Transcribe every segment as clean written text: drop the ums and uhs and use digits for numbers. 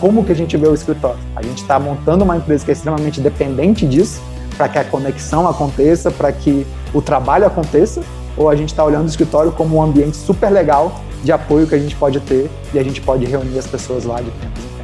como que a gente vê o escritório? A gente está montando uma empresa que é extremamente dependente disso, para que a conexão aconteça, para que o trabalho aconteça, ou a gente está olhando o escritório como um ambiente super legal de apoio que a gente pode ter e a gente pode reunir as pessoas lá de tempos em tempos.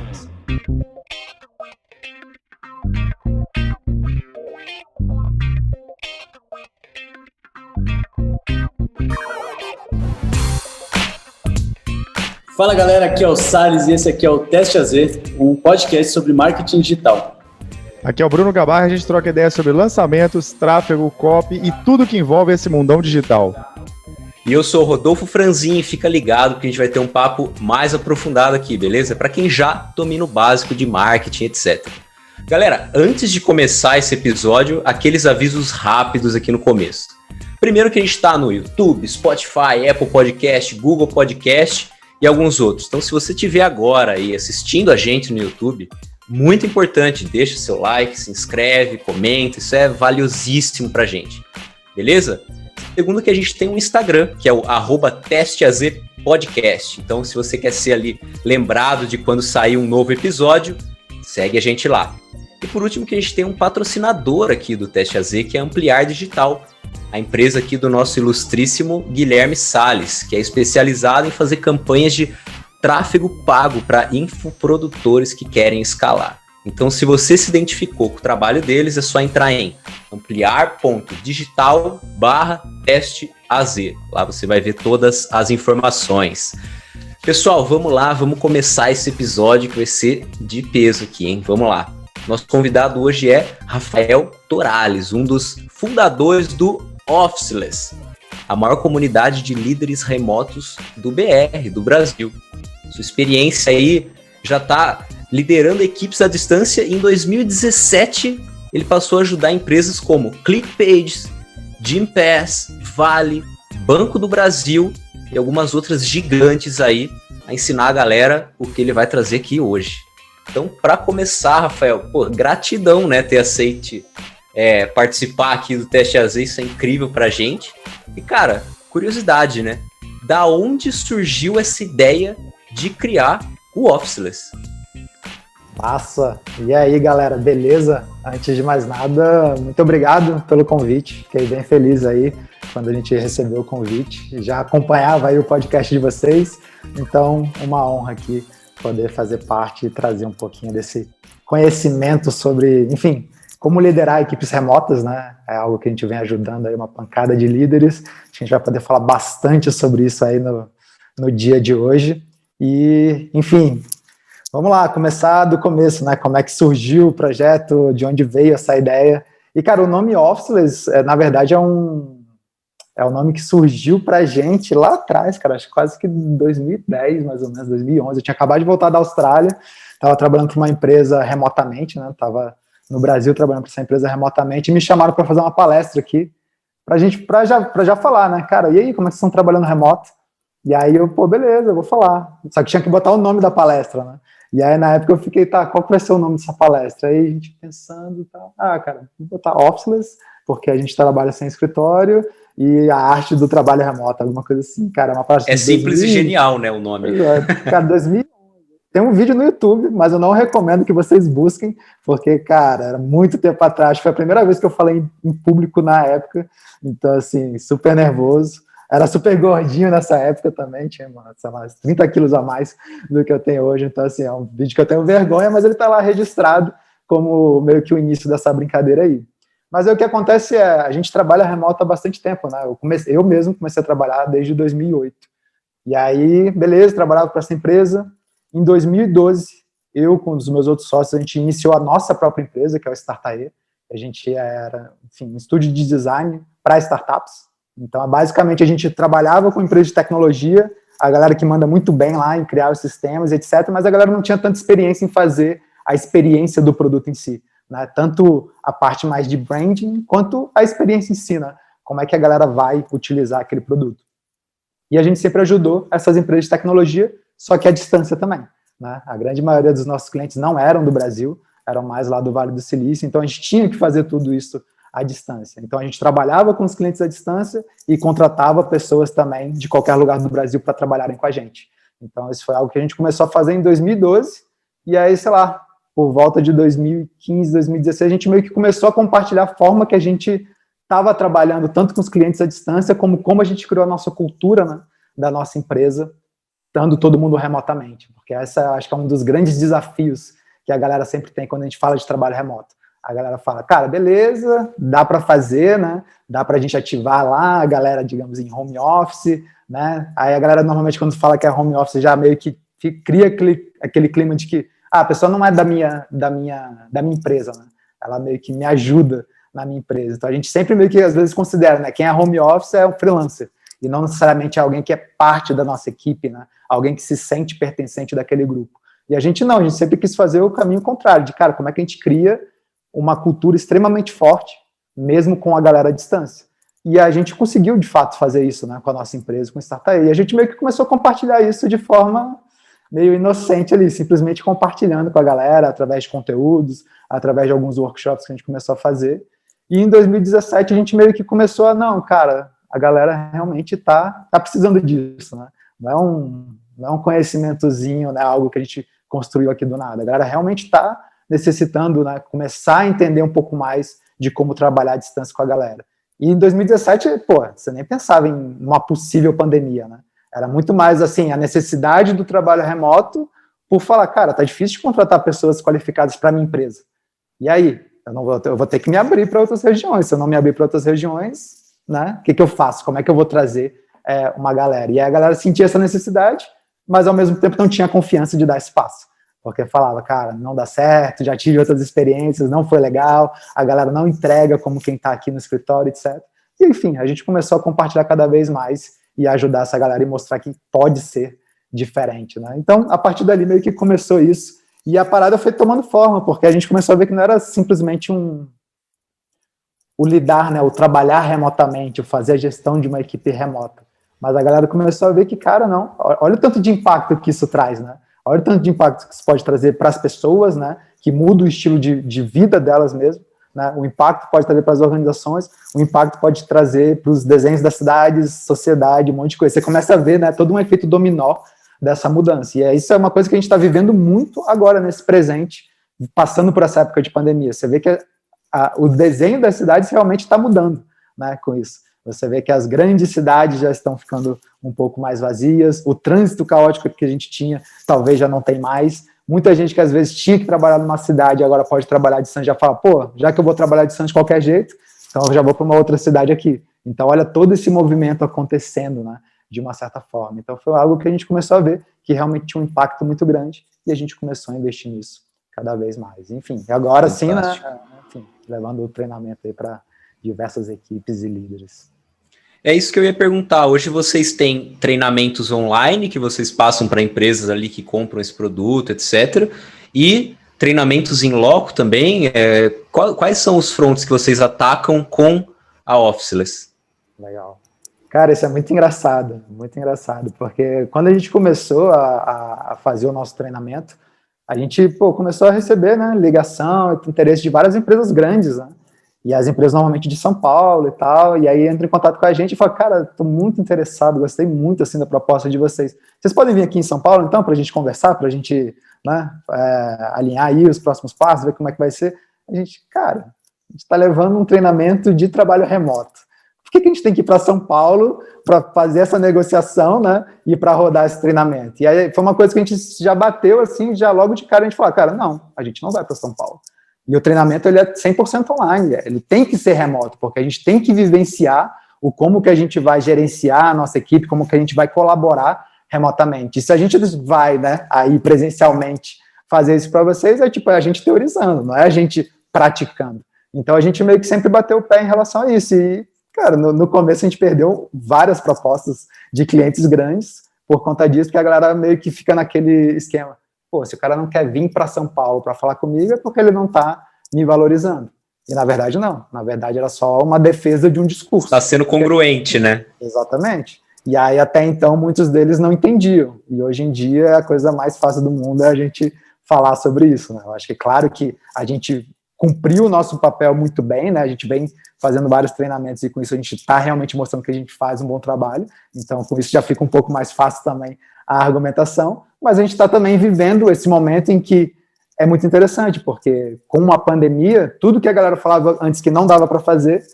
Fala galera, aqui é o Salles e esse aqui é o Teste AZ, um podcast sobre marketing digital. Aqui é o Bruno Gabarra, a gente troca ideias sobre lançamentos, tráfego, copy e tudo que envolve esse mundão digital. E eu sou o Rodolfo Franzin e fica ligado que a gente vai ter um papo mais aprofundado aqui, beleza? Para quem já domina o básico de marketing, etc. Galera, antes de começar esse episódio, aqueles avisos rápidos aqui no começo. Primeiro que a gente está no YouTube, Spotify, Apple Podcast, Google Podcast e alguns outros. Então, se você estiver agora aí assistindo a gente no YouTube, muito importante, deixa seu like, se inscreve, comenta, isso é valiosíssimo pra gente, beleza? Segundo que a gente tem um Instagram, que é o @testeazpodcast. Então, se você quer ser ali lembrado de quando sair um novo episódio, segue a gente lá. E por último que a gente tem um patrocinador aqui do Teste AZ, que é a Ampliar Digital, a empresa aqui do nosso ilustríssimo Guilherme Salles, que é especializado em fazer campanhas de tráfego pago para infoprodutores que querem escalar. Então, se você se identificou com o trabalho deles, é só entrar em ampliar.digital/testeaz. Lá você vai ver todas as informações. Pessoal, vamos lá, vamos começar esse episódio que vai ser de peso aqui, hein? Vamos lá. Nosso convidado hoje é Rafael Torales, um dos fundadores do Officeless, a maior comunidade de líderes remotos do BR, do Brasil. Sua experiência aí já está liderando equipes à distância e em 2017 ele passou a ajudar empresas como ClickPages, Gympass, Vale, Banco do Brasil e algumas outras gigantes aí a ensinar a galera o que ele vai trazer aqui hoje. Então, para começar, Rafael, gratidão, né, ter aceito participar aqui do Teste AZ, isso é incrível pra gente. E, cara, curiosidade, né? Da onde surgiu essa ideia de criar o Officeless? Massa! E aí, galera, beleza? Antes de mais nada, muito obrigado pelo convite. Fiquei bem feliz aí quando a gente recebeu o convite. Já acompanhava aí o podcast de vocês, então uma honra aqui poder fazer parte e trazer um pouquinho desse conhecimento sobre, enfim, como liderar equipes remotas, né? É algo que a gente vem ajudando aí uma pancada de líderes. A gente vai poder falar bastante sobre isso aí no dia de hoje. E, enfim, vamos lá, começar do começo, né? Como é que surgiu o projeto, de onde veio essa ideia. E, cara, o nome Officeless, na verdade, é um nome que surgiu pra gente lá atrás, cara, acho que quase que em 2010, mais ou menos, 2011. Eu tinha acabado de voltar da Austrália, estava trabalhando para uma empresa remotamente, né? Estava no Brasil trabalhando para essa empresa remotamente e me chamaram para fazer uma palestra aqui, para já falar, né? Cara, e aí, como é que vocês estão trabalhando remoto? E aí eu, beleza, eu vou falar. Só que tinha que botar o nome da palestra, né? E aí, na época, eu fiquei, qual que vai ser o nome dessa palestra? Aí a gente pensando e tal. Cara, vou botar Officeless, porque a gente trabalha sem escritório, e a arte do trabalho remoto, alguma coisa assim, cara. Uma palestra é simples e genial, né, o nome. Cara, 2011. Tem um vídeo no YouTube, mas eu não recomendo que vocês busquem, porque, cara, era muito tempo atrás. Foi a primeira vez que eu falei em público na época. Então, assim, super nervoso. Era super gordinho nessa época também, tinha umas 30 quilos a mais do que eu tenho hoje. Então, assim, é um vídeo que eu tenho vergonha, mas ele está lá registrado como meio que o início dessa brincadeira aí. Mas aí o que acontece é, a gente trabalha remoto há bastante tempo, né? Eu mesmo comecei a trabalhar desde 2008. E aí, beleza, trabalhava para essa empresa. Em 2012, eu com os meus outros sócios, a gente iniciou a nossa própria empresa, que é o Startae. A gente era, enfim, um estúdio de design para startups. Então, basicamente, a gente trabalhava com empresas de tecnologia, a galera que manda muito bem lá em criar os sistemas, etc., mas a galera não tinha tanta experiência em fazer a experiência do produto em si, né? Tanto a parte mais de branding, quanto a experiência em si, né? Como é que a galera vai utilizar aquele produto. E a gente sempre ajudou essas empresas de tecnologia, só que à distância também, né? A grande maioria dos nossos clientes não eram do Brasil, eram mais lá do Vale do Silício, então a gente tinha que fazer tudo isso à distância. Então a gente trabalhava com os clientes à distância e contratava pessoas também de qualquer lugar do Brasil para trabalharem com a gente. Então isso foi algo que a gente começou a fazer em 2012 E aí, sei lá, por volta de 2015, 2016, a gente meio que começou a compartilhar a forma que a gente estava trabalhando tanto com os clientes à distância, como a gente criou a nossa cultura, né, da nossa empresa, estando todo mundo remotamente. Porque essa, acho que é um dos grandes desafios que a galera sempre tem quando a gente fala de trabalho remoto. A galera fala, cara, beleza, dá para fazer, né? Dá para a gente ativar lá a galera, digamos, em home office, né? Aí a galera normalmente quando fala que é home office já meio que cria aquele clima de que a pessoa não é da minha empresa, né? Ela meio que me ajuda na minha empresa. Então a gente sempre meio que às vezes considera, né? Quem é home office é um freelancer e não necessariamente é alguém que é parte da nossa equipe, né? Alguém que se sente pertencente daquele grupo. E a gente não, a gente sempre quis fazer o caminho contrário, de cara, como é que a gente cria uma cultura extremamente forte, mesmo com a galera à distância. E a gente conseguiu, de fato, fazer isso, né, com a nossa empresa, com o Startup. E a gente meio que começou a compartilhar isso de forma meio inocente ali, simplesmente compartilhando com a galera, através de conteúdos, através de alguns workshops que a gente começou a fazer. E em 2017 a gente meio que começou a, não, cara, a galera realmente tá precisando disso, né? Não é um conhecimentozinho, né, algo que a gente construiu aqui do nada. A galera realmente está necessitando, né, começar a entender um pouco mais de como trabalhar à distância com a galera. E em 2017, você nem pensava em uma possível pandemia, né? Era muito mais, assim, a necessidade do trabalho remoto por falar, cara, tá difícil de contratar pessoas qualificadas para minha empresa. E aí? Eu vou ter que me abrir para outras regiões. Se eu não me abrir para outras regiões, né, o que eu faço? Como é que eu vou trazer uma galera? E aí a galera sentia essa necessidade, mas ao mesmo tempo não tinha confiança de dar espaço. Porque falava, cara, não dá certo, já tive outras experiências, não foi legal, a galera não entrega como quem está aqui no escritório, etc. E, enfim, a gente começou a compartilhar cada vez mais e ajudar essa galera e mostrar que pode ser diferente, né? Então, a partir dali meio que começou isso, e a parada foi tomando forma, porque a gente começou a ver que não era simplesmente o lidar, né, o trabalhar remotamente, o fazer a gestão de uma equipe remota. Mas a galera começou a ver que, cara, não, olha o tanto de impacto que isso traz, né? Olha o tanto de impacto que isso pode trazer para as pessoas, né, que muda o estilo de vida delas mesmo, né, o impacto pode trazer para as organizações, o impacto pode trazer para os desenhos das cidades, sociedade, um monte de coisa. Você começa a ver, né, todo um efeito dominó dessa mudança. E isso é uma coisa que a gente está vivendo muito agora, nesse presente, passando por essa época de pandemia. Você vê que o desenho das cidades realmente está mudando, né, com isso. Você vê que as grandes cidades já estão ficando um pouco mais vazias, o trânsito caótico que a gente tinha talvez já não tem mais. Muita gente que às vezes tinha que trabalhar numa cidade agora pode trabalhar de distância, já fala, pô, já que eu vou trabalhar de distância de qualquer jeito, então eu já vou para uma outra cidade aqui. Então olha todo esse movimento acontecendo, né, de uma certa forma. Então foi algo que a gente começou a ver que realmente tinha um impacto muito grande e a gente começou a investir nisso cada vez mais. Enfim, agora sim, né, enfim, levando o treinamento aí para diversas equipes e líderes. É isso que eu ia perguntar. Hoje vocês têm treinamentos online que vocês passam para empresas ali que compram esse produto, etc. E treinamentos em loco também. Quais são os fronts que vocês atacam com a Officeless? Legal. Cara, isso é muito engraçado, porque quando a gente começou a fazer o nosso treinamento, a gente começou a receber, né, ligação e interesse de várias empresas grandes, né? E as empresas normalmente de São Paulo e tal, e aí entra em contato com a gente e fala, cara, estou muito interessado, gostei muito assim da proposta de vocês. Vocês podem vir aqui em São Paulo, então, para a gente conversar, para a gente, né, alinhar aí os próximos passos, ver como é que vai ser. A gente, cara, a gente está levando um treinamento de trabalho remoto. Por que a gente tem que ir para São Paulo para fazer essa negociação, né, e para rodar esse treinamento? E aí foi uma coisa que a gente já bateu, assim, já logo de cara a gente falou, cara, não, a gente não vai para São Paulo. E o treinamento ele é 100% online, ele tem que ser remoto, porque a gente tem que vivenciar o como que a gente vai gerenciar a nossa equipe, como que a gente vai colaborar remotamente. E se a gente vai, né, aí presencialmente fazer isso para vocês, é tipo a gente teorizando, não é a gente praticando. Então a gente meio que sempre bateu o pé em relação a isso. E, cara, no começo a gente perdeu várias propostas de clientes grandes por conta disso, porque a galera meio que fica naquele esquema. Pô, se o cara não quer vir para São Paulo para falar comigo é porque ele não está me valorizando. E na verdade não, na verdade era só uma defesa de um discurso. Está sendo congruente, né? Exatamente. E aí até então muitos deles não entendiam. E hoje em dia a coisa mais fácil do mundo é a gente falar sobre isso, né? Eu acho que claro que a gente cumpriu o nosso papel muito bem, né? A gente vem fazendo vários treinamentos e com isso a gente está realmente mostrando que a gente faz um bom trabalho. Então com isso já fica um pouco mais fácil também a argumentação. Mas a gente está também vivendo esse momento em que é muito interessante, porque com a pandemia, tudo que a galera falava antes que não dava para fazer,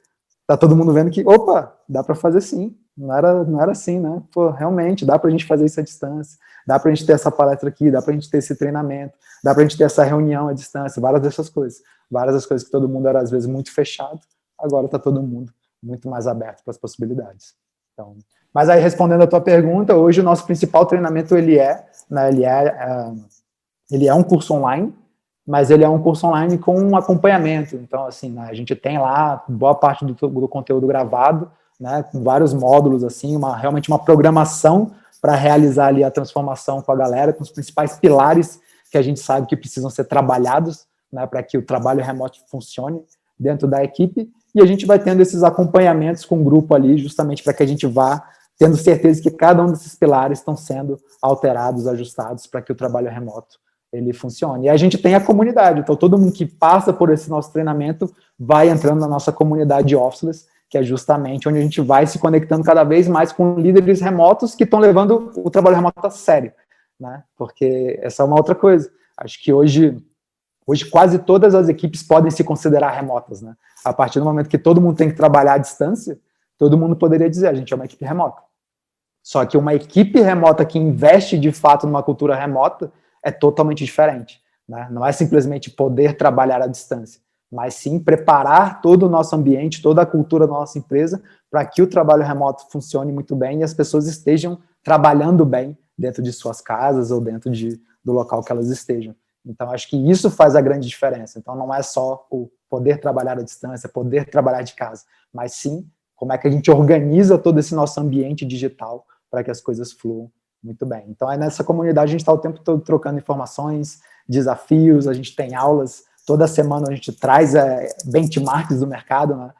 tá todo mundo vendo que, opa, dá para fazer sim. Não era assim, né? Pô, realmente, dá para a gente fazer isso à distância, dá para a gente ter essa palestra aqui, dá para a gente ter esse treinamento, dá para a gente ter essa reunião à distância, várias dessas coisas. Várias das coisas que todo mundo era, às vezes, muito fechado, agora está todo mundo muito mais aberto para as possibilidades. Então, mas aí, respondendo a tua pergunta, hoje o nosso principal treinamento, ele é um curso online, mas ele é um curso online com um acompanhamento. Então, assim, né, a gente tem lá boa parte do conteúdo gravado, né, com vários módulos, assim, realmente uma programação para realizar ali a transformação com a galera, com os principais pilares que a gente sabe que precisam ser trabalhados, né, para que o trabalho remoto funcione dentro da equipe, e a gente vai tendo esses acompanhamentos com o grupo ali, justamente para que a gente vá tendo certeza que cada um desses pilares estão sendo alterados, ajustados, para que o trabalho remoto ele funcione. E a gente tem a comunidade, então todo mundo que passa por esse nosso treinamento vai entrando na nossa comunidade Officeless, que é justamente onde a gente vai se conectando cada vez mais com líderes remotos que estão levando o trabalho remoto a sério, né? Porque essa é uma outra coisa. Acho que hoje quase todas as equipes podem se considerar remotas, né? A partir do momento que todo mundo tem que trabalhar à distância, todo mundo poderia dizer, a gente é uma equipe remota. Só que uma equipe remota que investe de fato numa cultura remota é totalmente diferente, né? Não é simplesmente poder trabalhar à distância, mas sim preparar todo o nosso ambiente, toda a cultura da nossa empresa para que o trabalho remoto funcione muito bem e as pessoas estejam trabalhando bem dentro de suas casas ou dentro do local que elas estejam. Então, acho que isso faz a grande diferença. Então, não é só o poder trabalhar à distância, poder trabalhar de casa, mas sim como é que a gente organiza todo esse nosso ambiente digital para que as coisas fluam muito bem. Então, nessa comunidade a gente está o tempo todo trocando informações, desafios, a gente tem aulas, toda semana a gente traz benchmarks do mercado, né?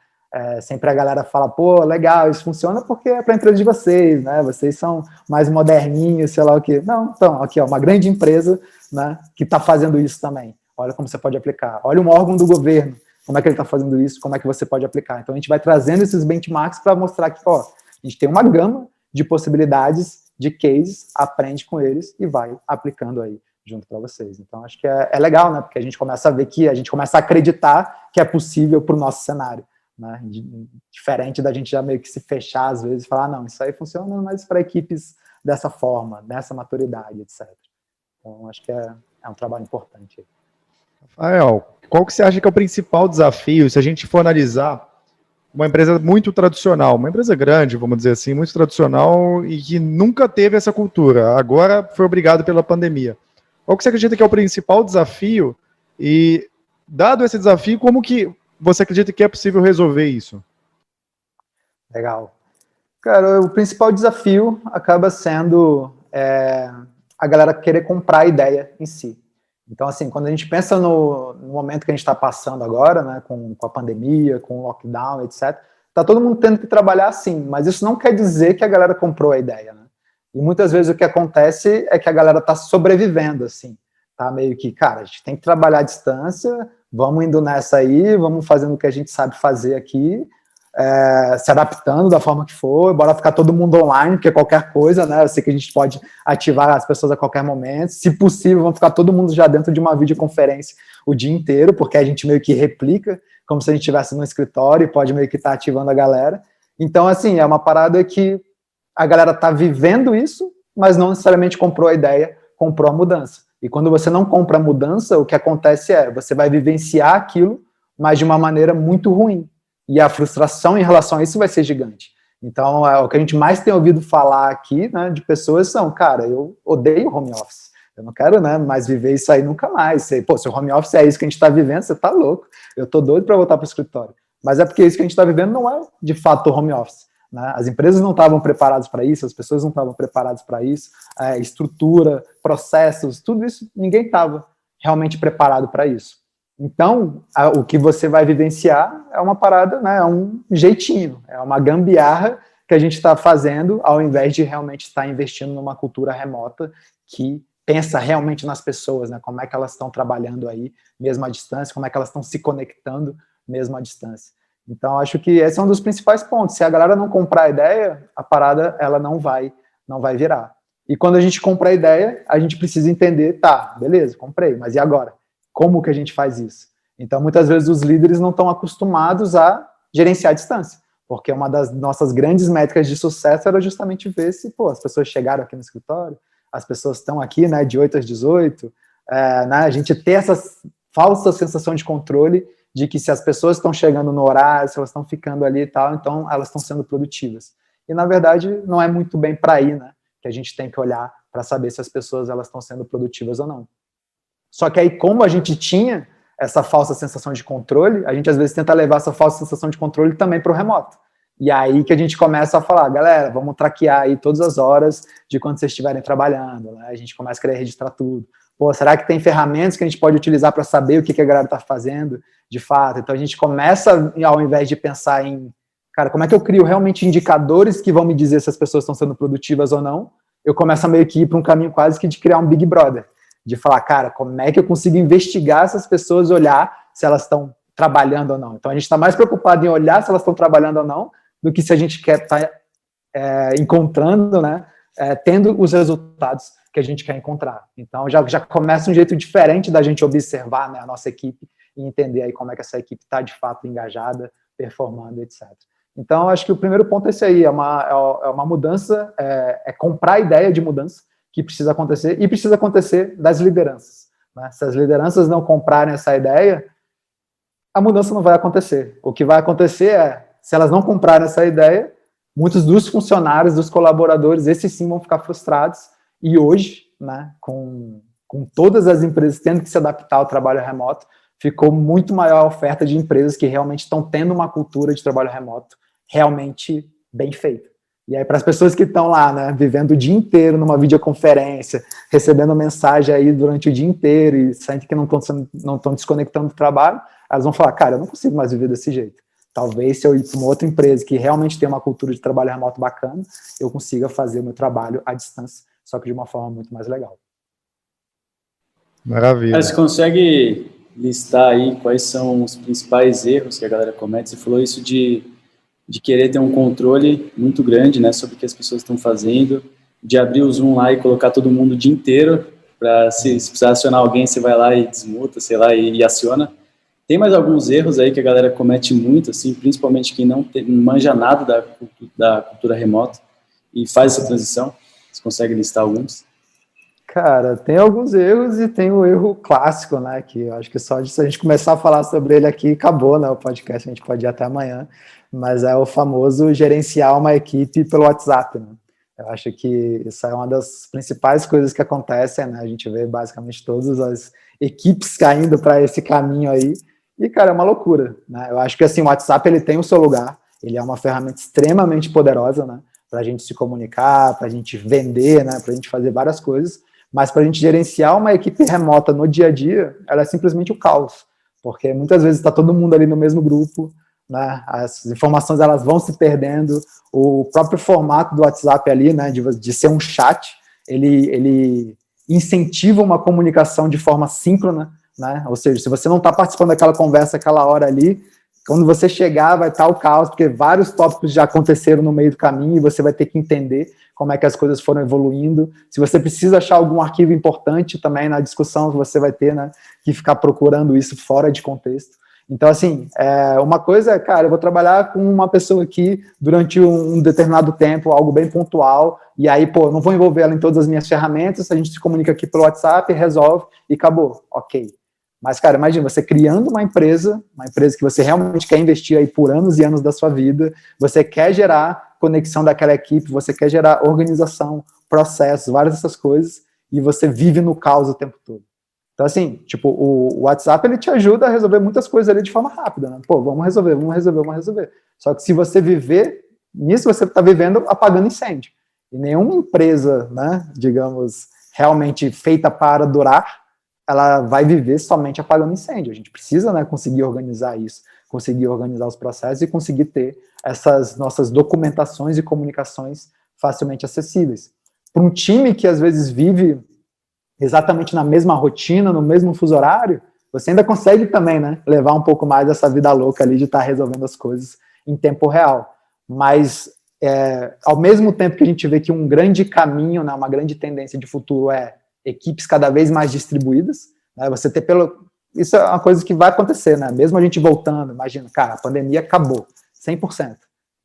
Sempre a galera fala, pô, legal, isso funciona porque é para a empresa de vocês, né? Vocês são mais moderninhos, sei lá o quê. Não, então, aqui, ó, uma grande empresa, né, que está fazendo isso também. Olha como você pode aplicar. Olha um órgão do governo, como é que ele está fazendo isso, como é que você pode aplicar. Então, a gente vai trazendo esses benchmarks para mostrar que, ó, a gente tem uma gama de possibilidades, de cases, aprende com eles e vai aplicando aí junto para vocês. Então, acho que é legal, né? Porque a gente começa a ver que, a gente começa a acreditar que é possível para o nosso cenário, né? Diferente da gente já meio que se fechar às vezes e falar, não, isso aí funciona mais para equipes dessa forma, dessa maturidade, etc. Então, acho que é um trabalho importante. Rafael, qual que você acha que é o principal desafio, se a gente for analisar uma empresa muito tradicional, uma empresa grande, vamos dizer assim, muito tradicional e que nunca teve essa cultura, agora foi obrigado pela pandemia. Qual que você acredita que é o principal desafio e, dado esse desafio, como que você acredita que é possível resolver isso? Legal. Cara, o principal desafio acaba sendo a galera querer comprar a ideia em si. Então, assim, quando a gente pensa no momento que a gente está passando agora, né, com a pandemia, com o lockdown, etc., tá todo mundo tendo que trabalhar assim, mas isso não quer dizer que a galera comprou a ideia, né? E muitas vezes o que acontece é que a galera tá sobrevivendo, assim, tá meio que, cara, a gente tem que trabalhar à distância, vamos indo nessa aí, vamos fazendo o que a gente sabe fazer aqui, se adaptando da forma que for, bora ficar todo mundo online, porque qualquer coisa, né, eu sei que a gente pode ativar as pessoas a qualquer momento, se possível, vamos ficar todo mundo já dentro de uma videoconferência o dia inteiro, porque a gente meio que replica, como se a gente estivesse no escritório e pode meio que estar ativando a galera. Então, assim, é uma parada que a galera tá vivendo isso, mas não necessariamente comprou a ideia, comprou a mudança. E quando você não compra a mudança, o que acontece você vai vivenciar aquilo, mas de uma maneira muito ruim. E a frustração em relação a isso vai ser gigante. Então, o que a gente mais tem ouvido falar aqui, né, de pessoas são, cara, eu odeio home office. Eu não quero, né, mais viver isso aí nunca mais. Pô, se o home office é isso que a gente está vivendo, você tá louco. Eu tô doido para voltar para o escritório. Mas é porque isso que a gente está vivendo não é, de fato, home office. Né? As empresas não estavam preparadas para isso, as pessoas não estavam preparadas para isso, estrutura, processos, tudo isso, ninguém estava realmente preparado para isso. Então, o que você vai vivenciar é uma parada, né, é um jeitinho, é uma gambiarra que a gente está fazendo, ao invés de realmente estar investindo numa cultura remota que pensa realmente nas pessoas, né, como é que elas estão trabalhando aí, mesmo à distância, como é que elas estão se conectando mesmo à distância. Então, acho que esse é um dos principais pontos. Se a galera não comprar a ideia, a parada ela não vai virar. E quando a gente compra a ideia, a gente precisa entender, tá, beleza, comprei, mas e agora? como que a gente faz isso? Então, muitas vezes os líderes não estão acostumados a gerenciar a distância, porque uma das nossas grandes métricas de sucesso era justamente ver se, pô, as pessoas chegaram aqui no escritório, as pessoas estão aqui, né, de 8 às 18, né, a gente ter essa falsa sensação de controle de que se as pessoas estão chegando no horário, se elas estão ficando ali e tal, então elas estão sendo produtivas. E, na verdade, não é muito bem para aí, né, que a gente tem que olhar para saber se as pessoas elas estão sendo produtivas ou não. Só que aí, como a gente tinha essa falsa sensação de controle, a gente às vezes tenta levar essa falsa sensação de controle também para o remoto. E aí que a gente começa a falar, galera, vamos traquear aí todas as horas de quando vocês estiverem trabalhando, né? A gente começa a querer registrar tudo. Pô, será que tem ferramentas que a gente pode utilizar para saber o que a galera está fazendo de fato? Então a gente começa, ao invés de pensar em, cara, como é que eu crio realmente indicadores que vão me dizer se as pessoas estão sendo produtivas ou não, eu começo a meio que ir para um caminho quase que de criar um Big Brother, de falar, cara, como é que eu consigo investigar essas pessoas e olhar se elas estão trabalhando ou não. Então a gente está mais preocupado em olhar se elas estão trabalhando ou não, do que se a gente quer estar encontrando, né, tendo os resultados que a gente quer encontrar. Então já começa um jeito diferente da gente observar, né, a nossa equipe e entender aí como é que essa equipe está de fato engajada, performando, etc. Então acho que o primeiro ponto é esse aí, é uma mudança, é comprar a ideia de mudança que precisa acontecer, e precisa acontecer das lideranças, né? Se as lideranças não comprarem essa ideia, a mudança não vai acontecer. O que vai acontecer é, se elas não comprarem essa ideia, muitos dos funcionários, dos colaboradores, esses sim vão ficar frustrados, e hoje, né, com todas as empresas tendo que se adaptar ao trabalho remoto, ficou muito maior a oferta de empresas que realmente estão tendo uma cultura de trabalho remoto realmente bem feita. E aí, para as pessoas que estão lá, né, vivendo o dia inteiro numa videoconferência, recebendo mensagem aí durante o dia inteiro e sentem que não estão desconectando do trabalho, elas vão falar, cara, eu não consigo mais viver desse jeito. Talvez se eu ir para uma outra empresa que realmente tem uma cultura de trabalho remoto bacana, eu consiga fazer o meu trabalho à distância, só que de uma forma muito mais legal. Maravilha. Você consegue listar aí quais são os principais erros que a galera comete? Você falou isso de querer ter um controle muito grande, né, sobre o que as pessoas estão fazendo, de abrir o Zoom lá e colocar todo mundo o dia inteiro, para se precisar acionar alguém, você vai lá e desmuta, sei lá, e aciona. Tem mais alguns erros aí que a galera comete muito, assim, principalmente quem não manja nada da cultura remota e faz essa transição? Você consegue listar alguns? Cara, tem alguns erros e tem o erro clássico, né, que eu acho que só de se a gente começar a falar sobre ele aqui, acabou, né, o podcast, a gente pode ir até amanhã, mas é o famoso gerenciar uma equipe pelo WhatsApp, né? Eu acho que isso é uma das principais coisas que acontecem, né, a gente vê basicamente todas as equipes caindo para esse caminho aí, e, cara, é uma loucura, né, eu acho que, assim, o WhatsApp, ele tem o seu lugar, ele é uma ferramenta extremamente poderosa, né, para a gente se comunicar, para a gente vender, né, para a gente fazer várias coisas, mas para a gente gerenciar uma equipe remota no dia a dia, ela é simplesmente o caos, porque muitas vezes está todo mundo ali no mesmo grupo, né, as informações elas vão se perdendo, o próprio formato do WhatsApp ali, né, de ser um chat, ele incentiva uma comunicação de forma síncrona, né, ou seja, se você não está participando daquela conversa aquela hora ali, quando você chegar vai estar o caos, porque vários tópicos já aconteceram no meio do caminho e você vai ter que entender como é que as coisas foram evoluindo. Se você precisa achar algum arquivo importante também na discussão, você vai ter, né, que ficar procurando isso fora de contexto. Então, assim, uma coisa é, cara, eu vou trabalhar com uma pessoa aqui durante um determinado tempo, algo bem pontual, e aí, pô, não vou envolver ela em todas as minhas ferramentas, a gente se comunica aqui pelo WhatsApp, resolve e acabou. Ok. Mas, cara, imagina, você criando uma empresa que você realmente quer investir aí por anos e anos da sua vida, você quer gerar conexão daquela equipe, você quer gerar organização, processos, várias dessas coisas, e você vive no caos o tempo todo. Então, assim, tipo, o WhatsApp, ele te ajuda a resolver muitas coisas ali de forma rápida, né? Pô, vamos resolver. Só que se você viver nisso, você está vivendo apagando incêndio. E nenhuma empresa, né, digamos, realmente feita para durar, ela vai viver somente apagando incêndio. A gente precisa, né, conseguir organizar isso, conseguir organizar os processos e conseguir ter essas nossas documentações e comunicações facilmente acessíveis. Para um time que às vezes vive exatamente na mesma rotina, no mesmo fuso horário, você ainda consegue também, né, levar um pouco mais dessa vida louca ali de estar resolvendo as coisas em tempo real. Mas, ao mesmo tempo que a gente vê que um grande caminho, né, uma grande tendência de futuro é equipes cada vez mais distribuídas, né, você ter isso é uma coisa que vai acontecer, né? Mesmo a gente voltando, imagina, cara, a pandemia acabou, 100%.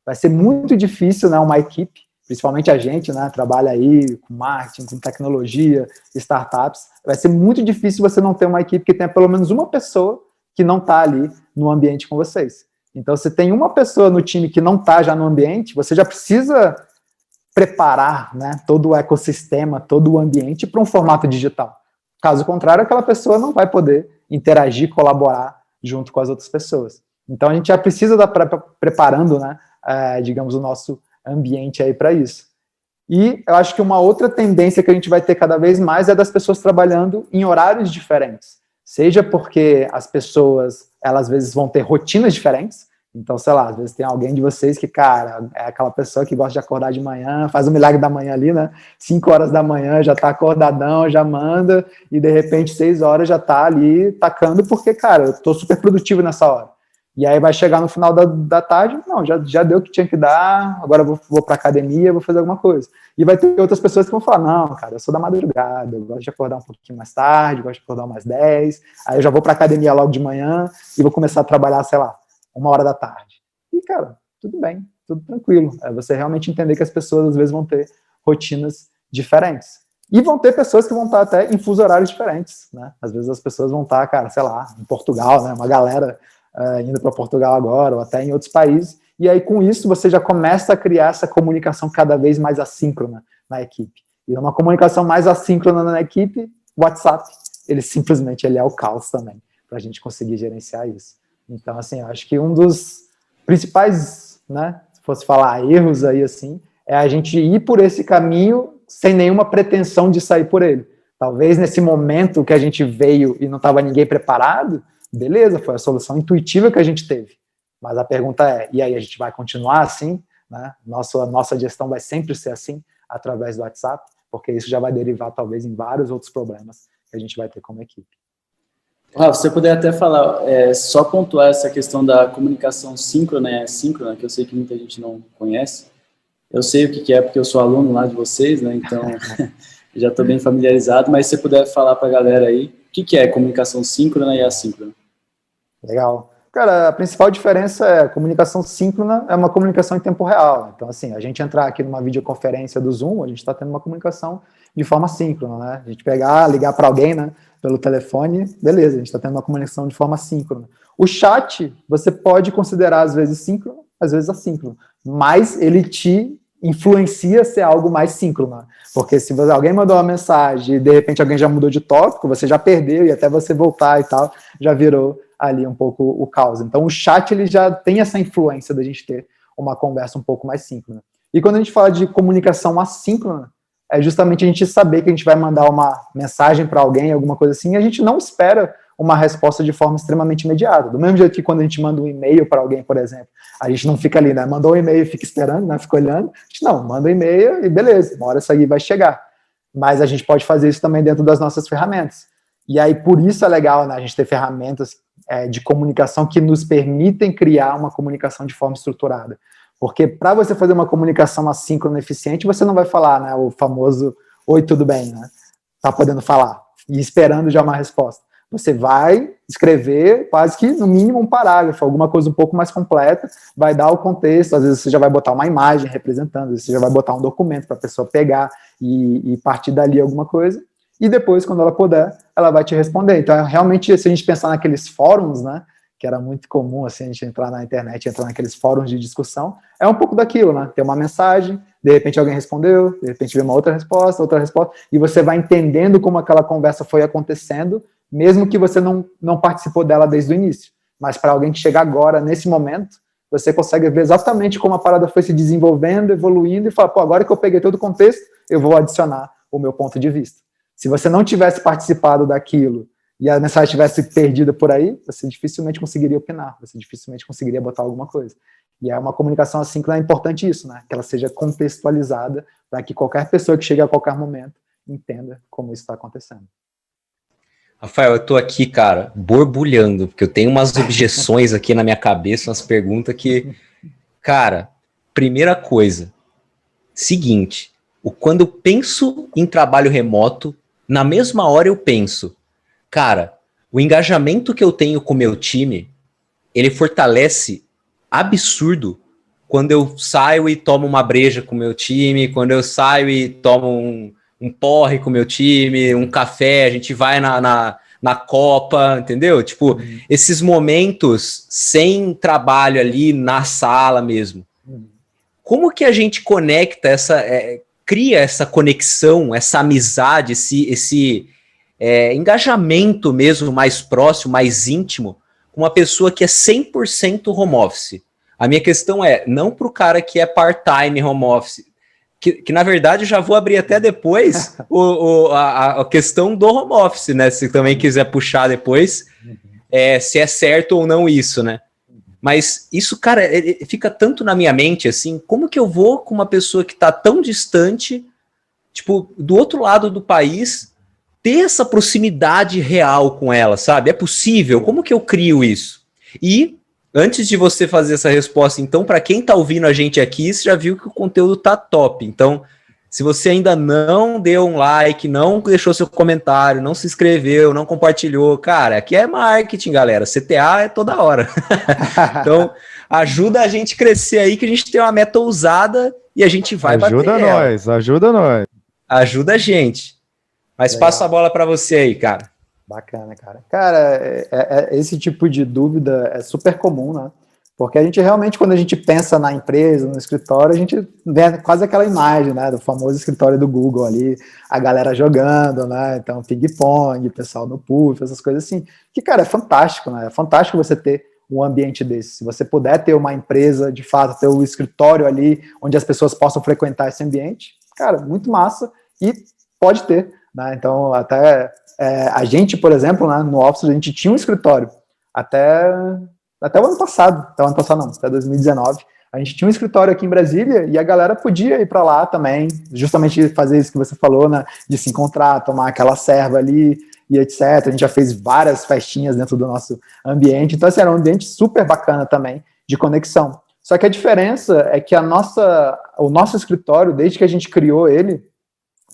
Vai ser muito difícil, né, uma equipe, principalmente a gente, né, trabalha aí com marketing, com tecnologia, startups, vai ser muito difícil você não ter uma equipe que tenha pelo menos uma pessoa que não está ali no ambiente com vocês. Então, se tem uma pessoa no time que não está já no ambiente, você já precisa preparar, né, todo o ecossistema, todo o ambiente para um formato digital. Caso contrário, aquela pessoa não vai poder interagir, colaborar junto com as outras pessoas. Então, a gente já precisa estar preparando, né, digamos, o nosso ambiente aí para isso. E eu acho que uma outra tendência que a gente vai ter cada vez mais é das pessoas trabalhando em horários diferentes. Seja porque as pessoas, elas às vezes vão ter rotinas diferentes. Então, sei lá, às vezes tem alguém de vocês que, cara, é aquela pessoa que gosta de acordar de manhã, faz o milagre da manhã ali, né? 5 horas da manhã, já tá acordadão, já manda, e de repente 6 horas já tá ali tacando, porque, cara, eu tô super produtivo nessa hora. E aí vai chegar no final da tarde, não, já deu o que tinha que dar, agora eu vou pra academia, vou fazer alguma coisa. E vai ter outras pessoas que vão falar, não, cara, eu sou da madrugada, eu gosto de acordar um pouquinho mais tarde, gosto de acordar umas 10, aí eu já vou pra academia logo de manhã e vou começar a trabalhar, sei lá, 1 hora da tarde. E, cara, tudo bem, tudo tranquilo. É você realmente entender que as pessoas, às vezes, vão ter rotinas diferentes. E vão ter pessoas que vão estar até em fuso horários diferentes, né? Às vezes as pessoas vão estar, cara, sei lá, em Portugal, né? Uma galera indo para Portugal agora, ou até em outros países. E aí, com isso, você já começa a criar essa comunicação cada vez mais assíncrona na equipe. E uma comunicação mais assíncrona na equipe, o WhatsApp, ele é o caos também, para a gente conseguir gerenciar isso. Então, assim, eu acho que um dos principais, né, se fosse falar erros aí, assim, é a gente ir por esse caminho sem nenhuma pretensão de sair por ele. Talvez nesse momento que a gente veio e não estava ninguém preparado, beleza, foi a solução intuitiva que a gente teve. Mas a pergunta é, e aí a gente vai continuar assim? Né? Nossa gestão vai sempre ser assim, através do WhatsApp, porque isso já vai derivar talvez em vários outros problemas que a gente vai ter como equipe. Rafa, você poderia até falar, só pontuar essa questão da comunicação síncrona e assíncrona, que eu sei que muita gente não conhece. Eu sei o que é, porque eu sou aluno lá de vocês, né? Então já estou bem familiarizado, mas se você puder falar para a galera aí, o que é comunicação síncrona e assíncrona? Legal. Cara, a principal diferença é a comunicação síncrona é uma comunicação em tempo real. Então, assim, a gente entrar aqui numa videoconferência do Zoom, a gente está tendo uma comunicação de forma síncrona, né? A gente pegar, ligar para alguém, né, pelo telefone, beleza, a gente está tendo uma comunicação de forma síncrona. O chat, você pode considerar às vezes síncrono, às vezes assíncrono, mas ele te influencia a ser algo mais síncrono. Porque se alguém mandou uma mensagem e de repente alguém já mudou de tópico, você já perdeu e até você voltar e tal, já virou ali um pouco o caos. Então o chat ele já tem essa influência da gente ter uma conversa um pouco mais síncrona. E quando a gente fala de comunicação assíncrona, é justamente a gente saber que a gente vai mandar uma mensagem para alguém, alguma coisa assim, e a gente não espera uma resposta de forma extremamente imediata. Do mesmo jeito que quando a gente manda um e-mail para alguém, por exemplo, a gente não fica ali, né? Mandou um e-mail e fica esperando, né? Fica olhando. A gente não, manda um e-mail e beleza, uma hora isso aí vai chegar. Mas a gente pode fazer isso também dentro das nossas ferramentas. E aí, por isso é legal, né, a gente ter ferramentas de comunicação que nos permitem criar uma comunicação de forma estruturada. Porque para você fazer uma comunicação assíncrona eficiente, você não vai falar, né, o famoso oi, tudo bem, né? Tá podendo falar e esperando já uma resposta. Você vai escrever quase que, no mínimo, um parágrafo, alguma coisa um pouco mais completa, vai dar o contexto, às vezes você já vai botar uma imagem representando, às vezes você já vai botar um documento para a pessoa pegar e partir dali alguma coisa, e depois, quando ela puder, ela vai te responder. Então, realmente, se a gente pensar naqueles fóruns, né, que era muito comum, assim, a gente entrar na internet, entrar naqueles fóruns de discussão, é um pouco daquilo, né, ter uma mensagem, de repente alguém respondeu, de repente veio uma outra resposta, e você vai entendendo como aquela conversa foi acontecendo, mesmo que você não participou dela desde o início. Mas para alguém que chega agora, nesse momento, você consegue ver exatamente como a parada foi se desenvolvendo, evoluindo, e fala, pô, agora que eu peguei todo o contexto, eu vou adicionar o meu ponto de vista. Se você não tivesse participado daquilo, e a mensagem tivesse perdida por aí, você dificilmente conseguiria opinar, você dificilmente conseguiria botar alguma coisa. E é uma comunicação assíncrona, é importante isso, né? Que ela seja contextualizada para que qualquer pessoa que chegue a qualquer momento entenda como isso está acontecendo. Rafael, eu tô aqui, cara, borbulhando, porque eu tenho umas objeções aqui na minha cabeça, umas perguntas que, cara, primeira coisa, seguinte, quando eu penso em trabalho remoto, na mesma hora eu penso, cara, o engajamento que eu tenho com o meu time, ele fortalece absurdo quando eu saio e tomo uma breja com o meu time, quando eu saio e tomo um porre com o meu time, um café, a gente vai na Copa, entendeu? Tipo, esses momentos sem trabalho ali na sala mesmo. Como que a gente conecta cria essa conexão, essa amizade, esse engajamento mesmo mais próximo, mais íntimo, com uma pessoa que é 100% home office? A minha questão é, não para o cara que é part-time home office, que na verdade eu já vou abrir até depois a questão do home office, né? Se também quiser puxar depois, se é certo ou não isso, né? Mas isso, cara, fica tanto na minha mente, assim, como que eu vou com uma pessoa que tá tão distante, tipo, do outro lado do país, ter essa proximidade real com ela, sabe? É possível? Como que eu crio isso? E antes de você fazer essa resposta, então, para quem tá ouvindo a gente aqui, você já viu que o conteúdo tá top. Então, se você ainda não deu um like, não deixou seu comentário, não se inscreveu, não compartilhou, cara, aqui é marketing, galera. CTA é toda hora. Então, ajuda a gente a crescer aí, que a gente tem uma meta ousada e a gente vai ajuda bater nós, ela. Ajuda nós. Ajuda a gente. Mas legal. Passo a bola para você aí, cara. Bacana, cara. Cara, esse tipo de dúvida é super comum, né? Porque a gente realmente, quando a gente pensa na empresa, no escritório, a gente vê quase aquela imagem, né? Do famoso escritório do Google ali, a galera jogando, né? Então, ping-pong, pessoal no puff, essas coisas assim. Que, cara, é fantástico, né? É fantástico você ter um ambiente desse. Se você puder ter uma empresa, de fato, ter um escritório ali, onde as pessoas possam frequentar esse ambiente, cara, muito massa. E pode ter, né? Então, até a gente, por exemplo, né, no Office, a gente tinha um escritório até o ano passado, até 2019, a gente tinha um escritório aqui em Brasília e a galera podia ir para lá também, justamente fazer isso que você falou, né, de se encontrar, tomar aquela serva ali e etc. A gente já fez várias festinhas dentro do nosso ambiente, então assim, era um ambiente super bacana também de conexão. Só que a diferença é que o nosso escritório, desde que a gente criou ele,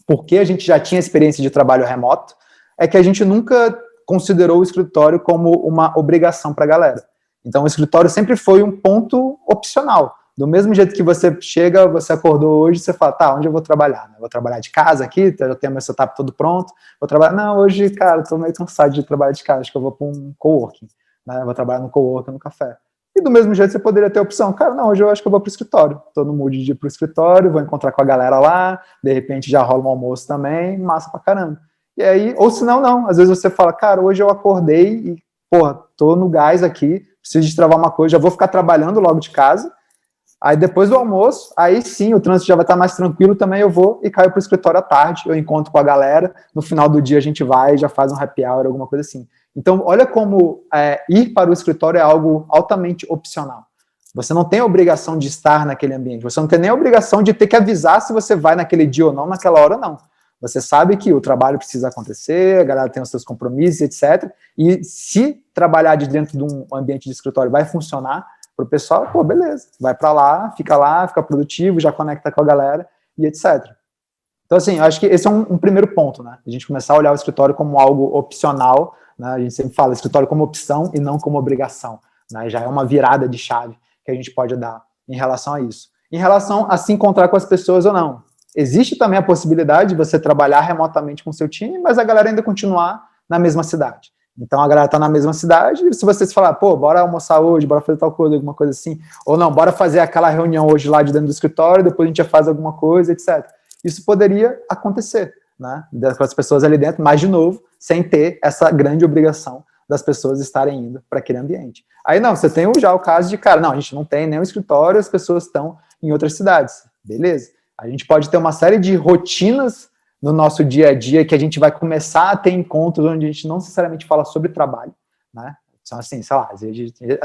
porque a gente já tinha experiência de trabalho remoto, é que a gente nunca considerou o escritório como uma obrigação para a galera. Então, o escritório sempre foi um ponto opcional. Do mesmo jeito que você chega, você acordou hoje, você fala, tá, onde eu vou trabalhar? Vou trabalhar de casa aqui, já tenho meu setup todo pronto, vou trabalhar... Não, hoje, cara, estou meio cansado de trabalhar de casa, acho que eu vou para um coworking, né? Vou trabalhar no coworking, no café. E do mesmo jeito você poderia ter a opção, cara, não, hoje eu acho que eu vou para o escritório, estou no mood de ir para o escritório, vou encontrar com a galera lá, de repente já rola um almoço também, massa pra caramba. E aí, ou se não, às vezes você fala, cara, hoje eu acordei e, porra, tô no gás aqui, preciso de travar uma coisa, já vou ficar trabalhando logo de casa, aí depois do almoço, aí sim, o trânsito já vai estar mais tranquilo também, eu vou e caio pro escritório à tarde, eu encontro com a galera, no final do dia a gente vai e já faz um happy hour, alguma coisa assim. Então, olha como ir para o escritório é algo altamente opcional. Você não tem a obrigação de estar naquele ambiente, você não tem nem a obrigação de ter que avisar se você vai naquele dia ou não, naquela hora não. Você sabe que o trabalho precisa acontecer, a galera tem os seus compromissos, etc. E se trabalhar de dentro de um ambiente de escritório vai funcionar para o pessoal, pô, beleza. Vai para lá, fica produtivo, já conecta com a galera e etc. Então, assim, eu acho que esse é um primeiro ponto, né? A gente começar a olhar o escritório como algo opcional, né? A gente sempre fala escritório como opção e não como obrigação, né? Já é uma virada de chave que a gente pode dar em relação a isso. Em relação a se encontrar com as pessoas ou não. Existe também a possibilidade de você trabalhar remotamente com o seu time, mas a galera ainda continuar na mesma cidade. Então a galera está na mesma cidade, e se vocês falar, pô, bora almoçar hoje, bora fazer tal coisa, alguma coisa assim, ou não, bora fazer aquela reunião hoje lá de dentro do escritório, depois a gente já faz alguma coisa, etc. Isso poderia acontecer, né? Com as pessoas ali dentro, mas de novo, sem ter essa grande obrigação das pessoas estarem indo para aquele ambiente. Aí não, você tem já o caso de, cara, não, a gente não tem nenhum escritório, as pessoas estão em outras cidades. Beleza. A gente pode ter uma série de rotinas no nosso dia a dia que a gente vai começar a ter encontros onde a gente não necessariamente fala sobre trabalho, né? Então, assim, sei lá,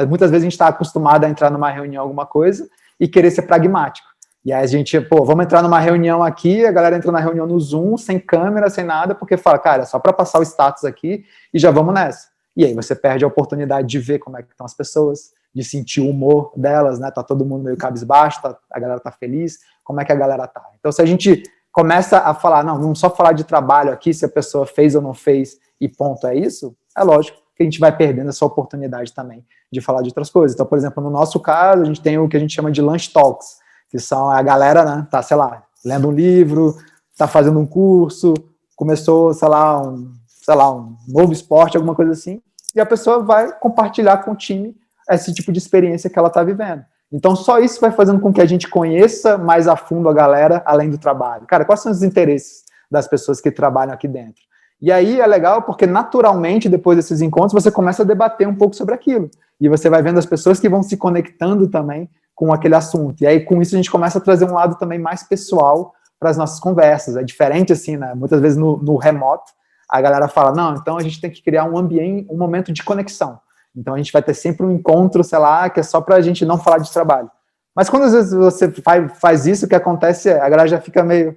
muitas vezes a gente está acostumado a entrar numa reunião, alguma coisa, e querer ser pragmático. E aí a gente, pô, vamos entrar numa reunião aqui, a galera entra na reunião no Zoom, sem câmera, sem nada, porque fala, cara, é só para passar o status aqui e já vamos nessa. E aí você perde a oportunidade de ver como é que estão as pessoas, de sentir o humor delas, né? Tá todo mundo meio cabisbaixo, a galera tá feliz, como é que a galera tá. Então, se a gente começa a falar, não, vamos só falar de trabalho aqui, se a pessoa fez ou não fez, e ponto, é isso, é lógico que a gente vai perdendo essa oportunidade também de falar de outras coisas. Então, por exemplo, no nosso caso, a gente tem o que a gente chama de lunch talks, que são a galera, né, tá, sei lá, lendo um livro, tá fazendo um curso, começou, sei lá, um novo esporte, alguma coisa assim, e a pessoa vai compartilhar com o time esse tipo de experiência que ela está vivendo. Então, só isso vai fazendo com que a gente conheça mais a fundo a galera, além do trabalho. Cara, quais são os interesses das pessoas que trabalham aqui dentro? E aí é legal porque, naturalmente, depois desses encontros, você começa a debater um pouco sobre aquilo. E você vai vendo as pessoas que vão se conectando também com aquele assunto. E aí, com isso, a gente começa a trazer um lado também mais pessoal para as nossas conversas. É diferente, assim, né? Muitas vezes no remoto, a galera fala, não, então a gente tem que criar um ambiente, um momento de conexão. Então a gente vai ter sempre um encontro, sei lá, que é só para a gente não falar de trabalho. Mas quando às vezes você faz isso, o que acontece é, a galera já fica meio,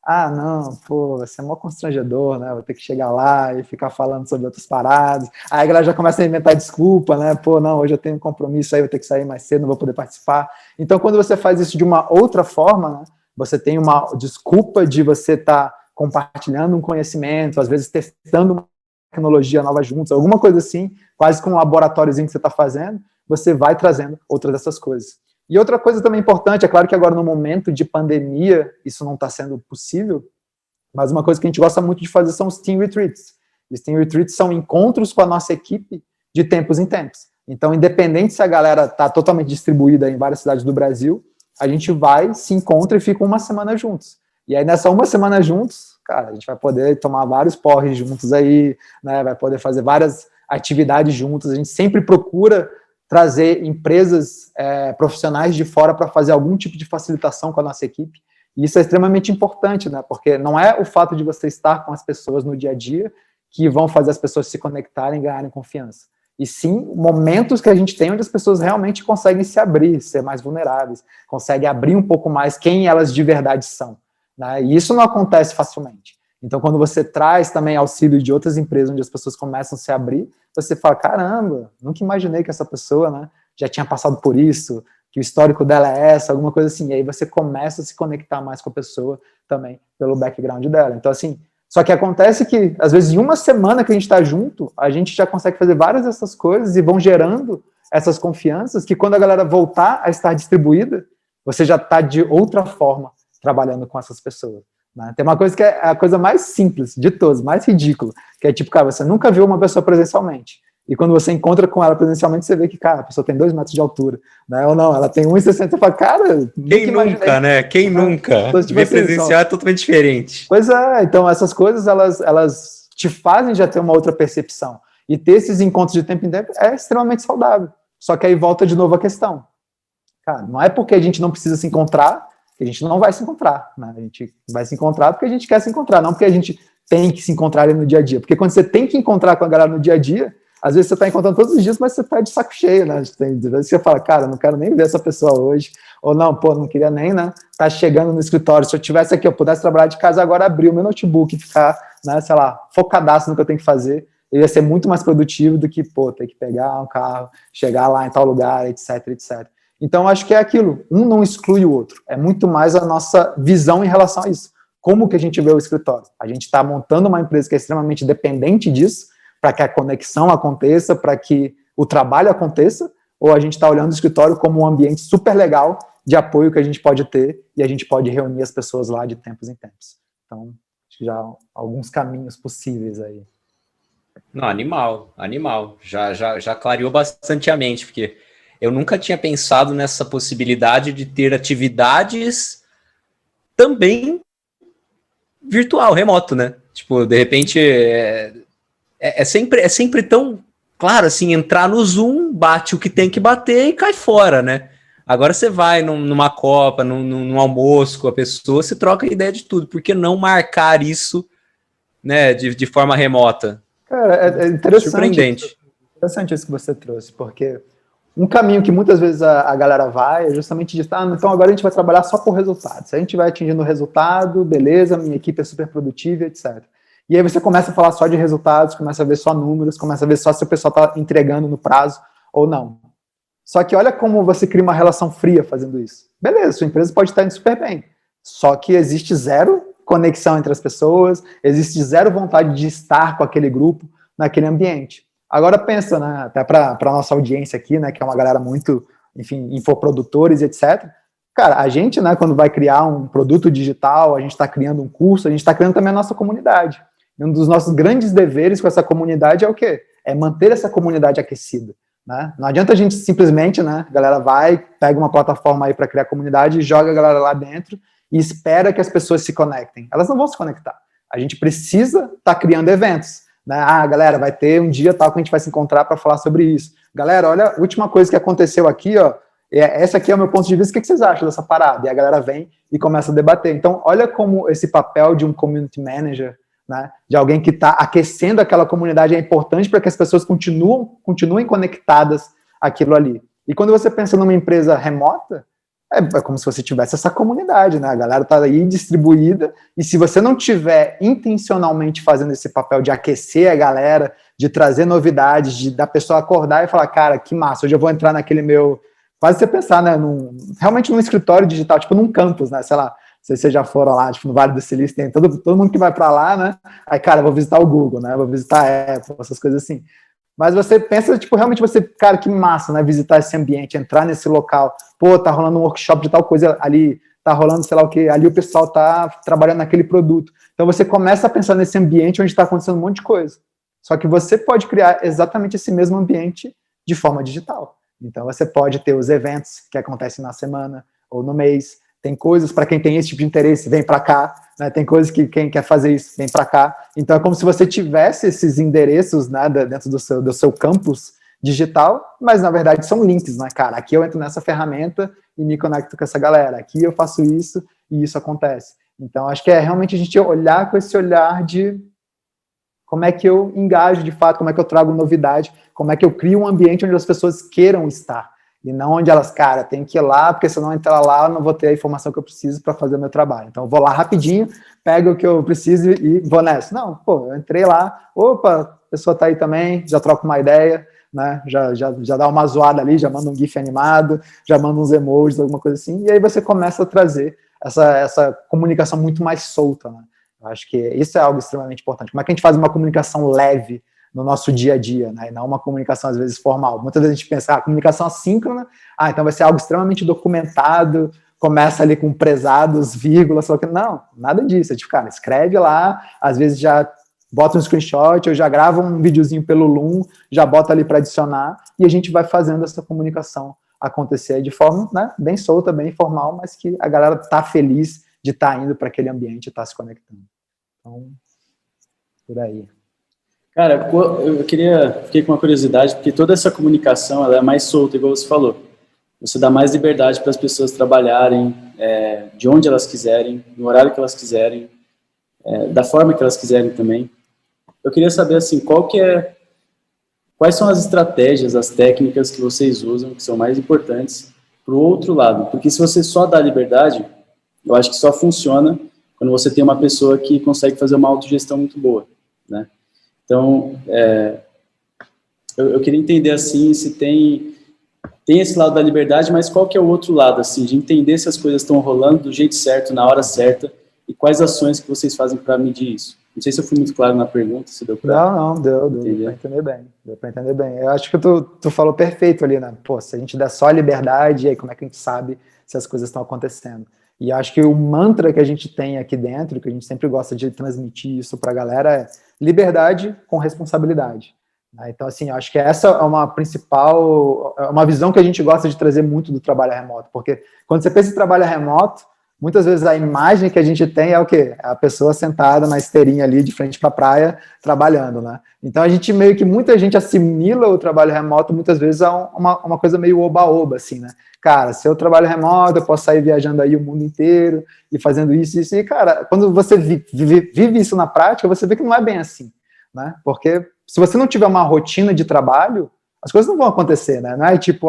não, pô, vai ser mó constrangedor, né, vou ter que chegar lá e ficar falando sobre outras paradas. Aí a galera já começa a inventar desculpa, né, pô, não, hoje eu tenho um compromisso aí, vou ter que sair mais cedo, não vou poder participar. Então quando você faz isso de uma outra forma, né, você tem uma desculpa de você estar compartilhando um conhecimento, às vezes testando uma tecnologia nova juntos, alguma coisa assim, quase com um laboratóriozinho que você está fazendo, você vai trazendo outras dessas coisas. E outra coisa também importante, é claro que agora no momento de pandemia, isso não está sendo possível, mas uma coisa que a gente gosta muito de fazer são os Team Retreats. Os Team Retreats são encontros com a nossa equipe de tempos em tempos. Então, independente se a galera está totalmente distribuída em várias cidades do Brasil, a gente vai, se encontra e fica uma semana juntos. E aí, nessa uma semana juntos, cara, a gente vai poder tomar vários porres juntos aí, né, vai poder fazer várias atividades juntos. A gente sempre procura trazer empresas profissionais de fora para fazer algum tipo de facilitação com a nossa equipe. E isso é extremamente importante, né, porque não é o fato de você estar com as pessoas no dia a dia que vão fazer as pessoas se conectarem e ganharem confiança. E sim, momentos que a gente tem onde as pessoas realmente conseguem se abrir, ser mais vulneráveis, conseguem abrir um pouco mais quem elas de verdade são. Né? E isso não acontece facilmente. Então, quando você traz também auxílio de outras empresas onde as pessoas começam a se abrir, você fala, caramba, nunca imaginei que essa pessoa, né, já tinha passado por isso, que o histórico dela é essa, alguma coisa assim. E aí você começa a se conectar mais com a pessoa também pelo background dela. Então, assim, só que acontece que, às vezes, em uma semana que a gente está junto, a gente já consegue fazer várias dessas coisas e vão gerando essas confianças que quando a galera voltar a estar distribuída, você já está de outra forma trabalhando com essas pessoas. Né? Tem uma coisa que é a coisa mais simples de todas, mais ridícula, que é tipo, cara, você nunca viu uma pessoa presencialmente. E quando você encontra com ela presencialmente, você vê que, cara, a pessoa tem 2 metros de altura, né? Ou não, ela tem 1,60, você fala, cara... Quem nunca, né? Quem nunca? Então, tipo Ver assim, presencial é totalmente diferente. Pois é, então essas coisas, elas te fazem já ter uma outra percepção. E ter esses encontros de tempo em tempo é extremamente saudável. Só que aí volta de novo a questão. Cara, não é porque a gente não precisa se encontrar que a gente não vai se encontrar. Né? A gente vai se encontrar porque a gente quer se encontrar, não porque a gente tem que se encontrar ali no dia a dia. Porque quando você tem que encontrar com a galera no dia a dia, às vezes você está encontrando todos os dias, mas você está de saco cheio, né? Às vezes você fala, cara, não quero nem ver essa pessoa hoje. Ou não, pô, não queria nem, né? Tá chegando no escritório. Se eu tivesse aqui, eu pudesse trabalhar de casa agora, abrir o meu notebook e ficar, né, sei lá, focadaço no que eu tenho que fazer. Eu ia ser muito mais produtivo do que, pô, ter que pegar um carro, chegar lá em tal lugar, etc, etc. Então, acho que é aquilo. Um não exclui o outro. É muito mais a nossa visão em relação a isso. Como que a gente vê o escritório? A gente está montando uma empresa que é extremamente dependente disso, para que a conexão aconteça, para que o trabalho aconteça, ou a gente está olhando o escritório como um ambiente super legal de apoio que a gente pode ter e a gente pode reunir as pessoas lá de tempos em tempos. Então, acho que já há alguns caminhos possíveis aí. Não, animal. Já clareou bastante a mente, porque eu nunca tinha pensado nessa possibilidade de ter atividades também virtual, remoto, né? Tipo, de repente, é sempre tão claro, assim, entrar no Zoom, bate o que tem que bater e cai fora, né? Agora você vai numa copa, num almoço com a pessoa, você troca ideia de tudo. Por que não marcar isso, né, de forma remota? Cara, é interessante. Surpreendente. Interessante isso que você trouxe, porque um caminho que muitas vezes a galera vai é justamente de, então agora a gente vai trabalhar só por resultado. Se a gente vai atingindo o resultado, beleza, minha equipe é super produtiva, etc. E aí você começa a falar só de resultados, começa a ver só números, começa a ver só se o pessoal está entregando no prazo ou não. Só que olha como você cria uma relação fria fazendo isso. Beleza, sua empresa pode estar indo super bem, só que existe zero conexão entre as pessoas, existe zero vontade de estar com aquele grupo naquele ambiente. Agora pensa, né, até para a nossa audiência aqui, né, que é uma galera muito, enfim, infoprodutores e etc. Cara, a gente, né, quando vai criar um produto digital, a gente está criando um curso, a gente está criando também a nossa comunidade. E um dos nossos grandes deveres com essa comunidade é o quê? É manter essa comunidade aquecida. Né? Não adianta a gente simplesmente, né, a galera vai, pega uma plataforma aí para criar comunidade, joga a galera lá dentro e espera que as pessoas se conectem. Elas não vão se conectar. A gente precisa estar criando eventos. Né? Ah, galera, vai ter um dia tal que a gente vai se encontrar para falar sobre isso. Galera, olha, a última coisa que aconteceu aqui, ó, essa aqui é o meu ponto de vista, o que vocês acham dessa parada? E a galera vem e começa a debater. Então, olha como esse papel de um community manager, né, de alguém que está aquecendo aquela comunidade é importante para que as pessoas continuem conectadas àquilo ali. E quando você pensa numa empresa remota, é como se você tivesse essa comunidade, né? A galera está aí distribuída, e se você não tiver intencionalmente fazendo esse papel de aquecer a galera, de trazer novidades, da pessoa acordar e falar, cara, que massa, hoje eu vou entrar naquele meu... Quase você pensar, né, realmente num escritório digital, tipo num campus, né, sei lá, se vocês já foram lá, tipo no Vale do Silício, tem todo mundo que vai para lá, né, aí, cara, vou visitar o Google, né, vou visitar a Apple, essas coisas assim. Mas você pensa, tipo, realmente você, cara, que massa, né, visitar esse ambiente, entrar nesse local, pô, tá rolando um workshop de tal coisa ali, tá rolando, sei lá o que, ali o pessoal tá trabalhando naquele produto. Então você começa a pensar nesse ambiente onde está acontecendo um monte de coisa. Só que você pode criar exatamente esse mesmo ambiente de forma digital. Então você pode ter os eventos que acontecem na semana ou no mês, tem coisas para quem tem esse tipo de interesse, vem para cá, né? Tem coisas que quem quer fazer isso, vem para cá. Então é como se você tivesse esses endereços, né, dentro do seu campus digital, mas na verdade são links, né, cara? Aqui eu entro nessa ferramenta e me conecto com essa galera, aqui eu faço isso e isso acontece. Então acho que é realmente a gente olhar com esse olhar de como é que eu engajo de fato, como é que eu trago novidade, como é que eu crio um ambiente onde as pessoas queiram estar. E não onde elas, cara, tem que ir lá, porque se eu não entrar lá, eu não vou ter a informação que eu preciso para fazer o meu trabalho. Então, eu vou lá rapidinho, pego o que eu preciso e vou nessa. Não, pô, eu entrei lá, opa, a pessoa tá aí também, já troca uma ideia, né? Já dá uma zoada ali, já manda um GIF animado, já manda uns emojis, alguma coisa assim, e aí você começa a trazer essa comunicação muito mais solta, né? Eu acho que isso é algo extremamente importante. Como é que a gente faz uma comunicação leve no nosso dia a dia, né? E não uma comunicação, às vezes, formal. Muitas vezes a gente pensa, comunicação assíncrona, então vai ser algo extremamente documentado, começa ali com prezados, vírgulas, só que não, nada disso. É tipo, cara, escreve lá, às vezes já bota um screenshot, ou já grava um videozinho pelo Loom, já bota ali para adicionar, e a gente vai fazendo essa comunicação acontecer de forma, né, bem solta, bem informal, mas que a galera tá feliz de estar indo para aquele ambiente e estar se conectando. Então, por aí. Cara, fiquei com uma curiosidade, porque toda essa comunicação ela é mais solta, igual você falou. Você dá mais liberdade para as pessoas trabalharem de onde elas quiserem, no horário que elas quiserem, da forma que elas quiserem também. Eu queria saber, assim, quais são as estratégias, as técnicas que vocês usam, que são mais importantes para o outro lado. Porque se você só dá liberdade, eu acho que só funciona quando você tem uma pessoa que consegue fazer uma autogestão muito boa, né? Então, eu queria entender, assim, se tem esse lado da liberdade, mas qual que é o outro lado, assim, de entender se as coisas estão rolando do jeito certo, na hora certa, e quais ações que vocês fazem para medir isso. Não sei se eu fui muito claro na pergunta, se deu para... Não, deu para entender bem. Deu para entender bem. Eu acho que tu falou perfeito ali, né? Pô, se a gente der só liberdade, aí como é que a gente sabe se as coisas estão acontecendo? E acho que o mantra que a gente tem aqui dentro, que a gente sempre gosta de transmitir isso para a galera, é liberdade com responsabilidade. Então, assim, acho que essa é uma visão que a gente gosta de trazer muito do trabalho remoto, porque quando você pensa em trabalho remoto, muitas vezes a imagem que a gente tem é o quê? É a pessoa sentada na esteirinha ali de frente para a praia, trabalhando, né? Então, muita gente assimila o trabalho remoto, muitas vezes, a uma coisa meio oba-oba, assim, né? Cara, se eu trabalho remoto, eu posso sair viajando aí o mundo inteiro e fazendo isso, e, cara, quando você vive isso na prática, você vê que não é bem assim, né? Porque se você não tiver uma rotina de trabalho, as coisas não vão acontecer, né? Não é tipo,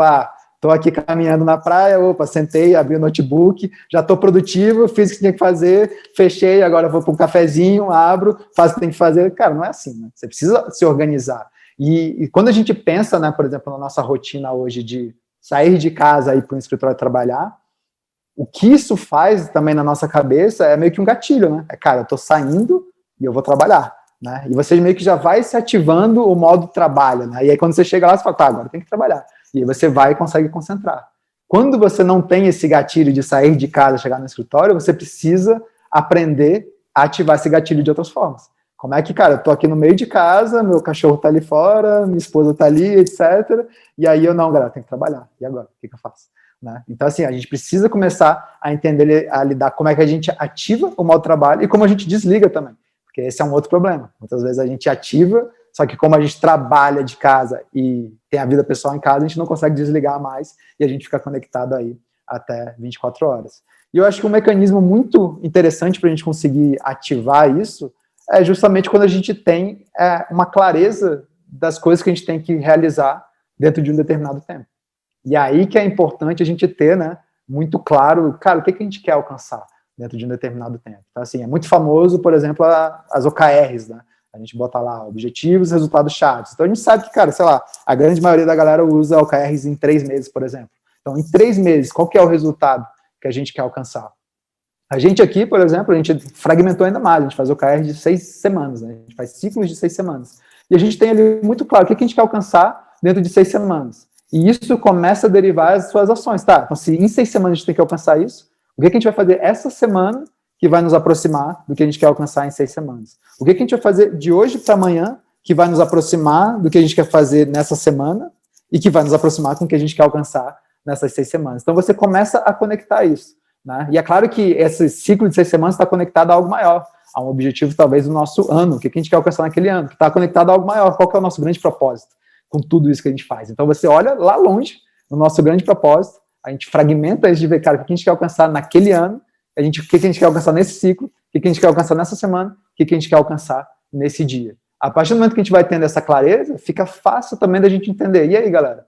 tô aqui caminhando na praia, sentei, abri o notebook, já tô produtivo, fiz o que tinha que fazer, fechei, agora vou para um cafezinho, abro, faço o que tem que fazer. Cara, não é assim, né? Você precisa se organizar. E quando a gente pensa, né, por exemplo, na nossa rotina hoje de sair de casa e ir para um escritório trabalhar, o que isso faz também na nossa cabeça é meio que um gatilho, né? Cara, eu tô saindo e eu vou trabalhar. né? E você meio que já vai se ativando o modo trabalho, né? E aí quando você chega lá, você fala, tá, agora tem que trabalhar. E aí você vai e consegue concentrar. Quando você não tem esse gatilho de sair de casa, chegar no escritório, você precisa aprender a ativar esse gatilho de outras formas. Como é que, cara, eu tô aqui no meio de casa, meu cachorro tá ali fora, minha esposa tá ali, etc. E aí eu, não, galera, tenho que trabalhar. E agora? O que eu faço? Né? Então, assim, a gente precisa começar a entender, a lidar como é que a gente ativa o modo trabalho e como a gente desliga também. Porque esse é um outro problema. Muitas vezes a gente ativa, só que como a gente trabalha de casa e tem a vida pessoal em casa, a gente não consegue desligar mais e a gente fica conectado aí até 24 horas. E eu acho que um mecanismo muito interessante para a gente conseguir ativar isso é justamente quando a gente tem uma clareza das coisas que a gente tem que realizar dentro de um determinado tempo. E aí que é importante a gente ter, né, muito claro, cara, o que a gente quer alcançar dentro de um determinado tempo. Então, assim, é muito famoso, por exemplo, as OKRs, né? A gente bota lá objetivos, resultados chaves. Então, a gente sabe que, cara, sei lá, a grande maioria da galera usa OKRs em 3 meses, por exemplo. Então, em 3 meses, qual que é o resultado que a gente quer alcançar? A gente aqui, por exemplo, a gente fragmentou ainda mais, a gente faz OKR de 6 semanas, né? A gente faz ciclos de 6 semanas. E a gente tem ali muito claro o que a gente quer alcançar dentro de 6 semanas. E isso começa a derivar as suas ações, tá? Então, se em 6 semanas a gente tem que alcançar isso, o que a gente vai fazer essa semana que vai nos aproximar do que a gente quer alcançar em 6 semanas? O que a gente vai fazer de hoje para amanhã que vai nos aproximar do que a gente quer fazer nessa semana e que vai nos aproximar com o que a gente quer alcançar nessas 6 semanas? Então, você começa a conectar isso, né? E é claro que esse ciclo de 6 semanas está conectado a algo maior, a um objetivo talvez do nosso ano, o que a gente quer alcançar naquele ano, que está conectado a algo maior, qual que é o nosso grande propósito com tudo isso que a gente faz. Então, você olha lá longe, no nosso grande propósito, a gente fragmenta isso de ver, cara, o que a gente quer alcançar naquele ano, o que a gente quer alcançar nesse ciclo, o que a gente quer alcançar nessa semana, o que a gente quer alcançar nesse dia. A partir do momento que a gente vai tendo essa clareza, fica fácil também da gente entender. E aí, galera?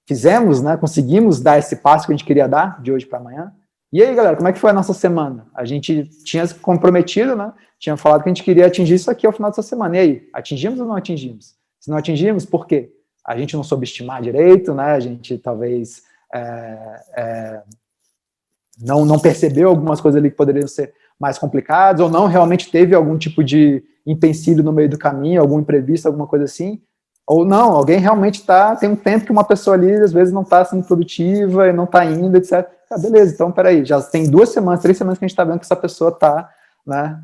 Fizemos, né? Conseguimos dar esse passo que a gente queria dar, de hoje para amanhã? E aí, galera, como é que foi a nossa semana? A gente tinha se comprometido, né? Tinha falado que a gente queria atingir isso aqui ao final dessa semana. E aí, atingimos ou não atingimos? Se não atingimos, por quê? A gente não soube estimar direito, né? A gente talvez não percebeu algumas coisas ali que poderiam ser mais complicadas, ou não realmente teve algum tipo de empecilho no meio do caminho, algum imprevisto, alguma coisa assim, ou não, alguém realmente tem um tempo que uma pessoa ali, às vezes, não está sendo produtiva, e não está indo, etc. Ah, beleza, então, peraí, já tem 2 semanas, 3 semanas que a gente está vendo que essa pessoa está, né,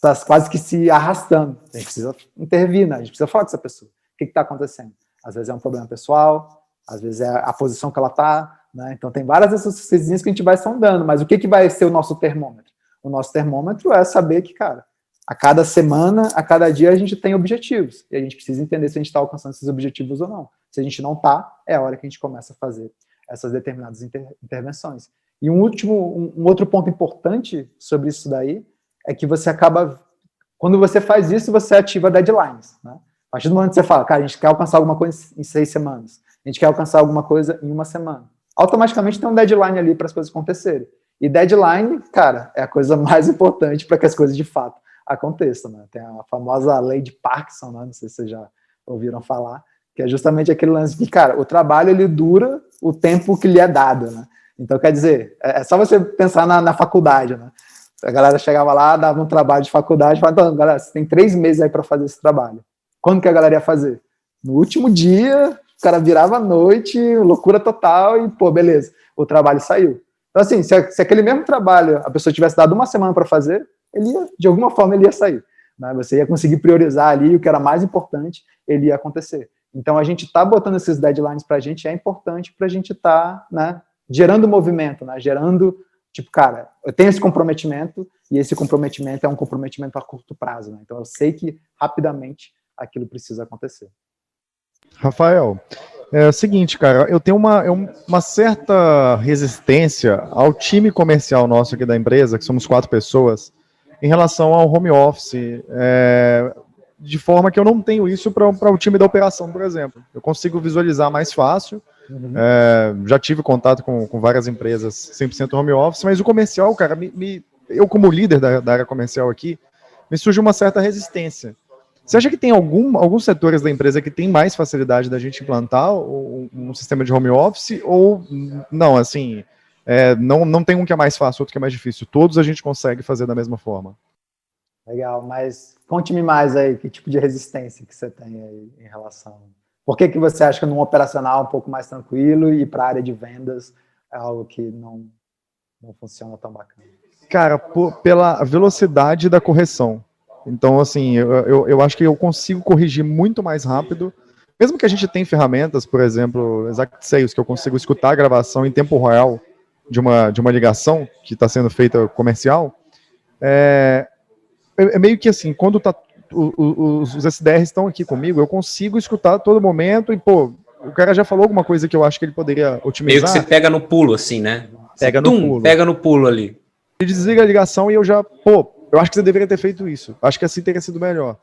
tá quase que se arrastando. A gente precisa intervir, né? A gente precisa falar com essa pessoa. O que está acontecendo? Às vezes é um problema pessoal, às vezes é a posição que ela está, né? Então tem várias dessas coisinhas que a gente vai sondando, mas o que vai ser o nosso termômetro? O nosso termômetro é saber que, cara, a cada semana, a cada dia a gente tem objetivos, e a gente precisa entender se a gente está alcançando esses objetivos ou não. Se a gente não está, é a hora que a gente começa a fazer essas determinadas intervenções. E um outro ponto importante sobre isso daí é que você acaba, quando você faz isso, você ativa deadlines, né? A partir do momento que você fala, cara, a gente quer alcançar alguma coisa em 6 semanas, a gente quer alcançar alguma coisa em 1 semana, automaticamente tem um deadline ali para as coisas acontecerem. E deadline, cara, é a coisa mais importante para que as coisas de fato aconteçam, né? Tem a famosa lei de Parkinson, né? Não sei se vocês já ouviram falar, que é justamente aquele lance de, cara, o trabalho ele dura o tempo que lhe é dado, né? Então, quer dizer, é só você pensar na faculdade, né? A galera chegava lá, dava um trabalho de faculdade, falava, então, galera, você tem 3 meses aí para fazer esse trabalho. Quando que a galera ia fazer? No último dia, o cara virava à noite, loucura total, e, pô, beleza, o trabalho saiu. Então, assim, se aquele mesmo trabalho a pessoa tivesse dado 1 semana para fazer, de alguma forma, ele ia sair, né? Você ia conseguir priorizar ali o que era mais importante, ele ia acontecer. Então, a gente tá botando esses deadlines pra gente, é importante pra gente tá, né, gerando movimento, né, gerando, tipo, cara, eu tenho esse comprometimento, e esse comprometimento é um comprometimento a curto prazo, né? Então, eu sei que, rapidamente, aquilo precisa acontecer. Rafael, é o seguinte, cara, eu tenho uma certa resistência ao time comercial nosso aqui da empresa, que somos 4 pessoas, em relação ao home office, de forma que eu não tenho isso para o time da operação, por exemplo. Eu consigo visualizar mais fácil, já tive contato com várias empresas 100% home office, mas o comercial, cara, eu como líder da área comercial aqui, me surge uma certa resistência. Você acha que tem alguns setores da empresa que tem mais facilidade da gente implantar um sistema de home office, ou não, assim, não tem um que é mais fácil, outro que é mais difícil? Todos a gente consegue fazer da mesma forma? Legal, mas conte-me mais aí, que tipo de resistência que você tem aí em relação... Por que você acha que num operacional um pouco mais tranquilo e para a área de vendas é algo que não funciona tão bacana? Cara, pela velocidade da correção. Então, assim, eu acho que eu consigo corrigir muito mais rápido, mesmo que a gente tenha ferramentas, por exemplo, Exact Sales, que eu consigo escutar a gravação em tempo real de uma ligação que está sendo feita comercial, é meio que assim, quando os SDRs estão aqui comigo, eu consigo escutar a todo momento e, pô, o cara já falou alguma coisa que eu acho que ele poderia otimizar. Meio que você pega no pulo, assim, né? Pega no pulo. Pega no pulo ali. Ele desliga a ligação e eu já, pô, eu acho que você deveria ter feito isso. Acho que assim teria sido melhor.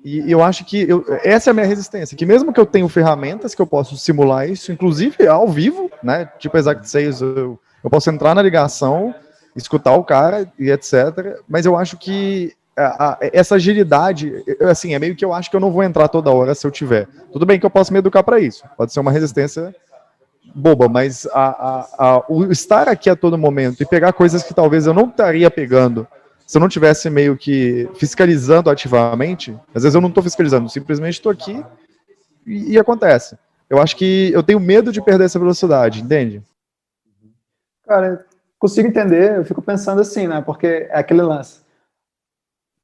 E eu acho que essa é a minha resistência, que mesmo que eu tenha ferramentas que eu posso simular isso, inclusive ao vivo, né? Tipo Exact Sales, eu posso entrar na ligação, escutar o cara e etc. Mas eu acho que essa agilidade, assim, é meio que eu acho que eu não vou entrar toda hora se eu tiver. Tudo bem que eu posso me educar para isso. Pode ser uma resistência boba, mas o estar aqui a todo momento e pegar coisas que talvez eu não estaria pegando se eu não tivesse meio que fiscalizando ativamente. Às vezes eu não estou fiscalizando, simplesmente estou aqui e acontece. Eu acho que eu tenho medo de perder essa velocidade, entende? Cara, consigo entender, eu fico pensando assim, né? Porque é aquele lance.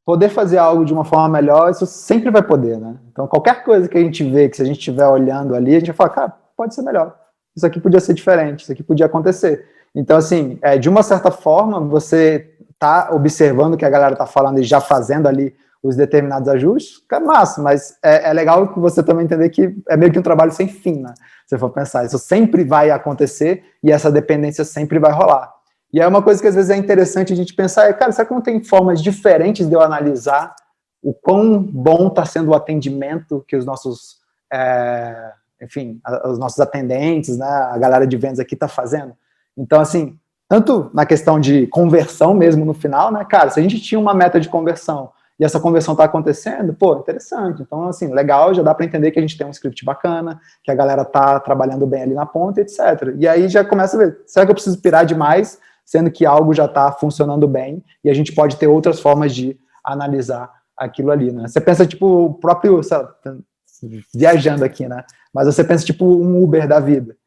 Poder fazer algo de uma forma melhor, isso sempre vai poder, né? Então, qualquer coisa que a gente vê, que se a gente estiver olhando ali, a gente vai falar, cara, pode ser melhor. Isso aqui podia ser diferente, isso aqui podia acontecer. Então, assim, de uma certa forma, você tá observando o que a galera tá falando e já fazendo ali os determinados ajustes, é massa, mas é legal que você também entender que é meio que um trabalho sem fim, né? Se você for pensar, isso sempre vai acontecer e essa dependência sempre vai rolar. E é uma coisa que às vezes é interessante a gente pensar, cara, será que não tem formas diferentes de eu analisar o quão bom está sendo o atendimento que os nossos, enfim, os nossos atendentes, né, a galera de vendas aqui está fazendo? Então, assim, tanto na questão de conversão mesmo no final, né, cara, se a gente tinha uma meta de conversão e essa conversão está acontecendo, pô, interessante. Então, assim, legal, já dá para entender que a gente tem um script bacana, que a galera está trabalhando bem ali na ponta, etc. E aí já começa a ver, será que eu preciso pirar demais, sendo que algo já está funcionando bem, e a gente pode ter outras formas de analisar aquilo ali, né? Você pensa, tipo, o próprio, viajando aqui, né? Mas você pensa, tipo, um Uber da vida.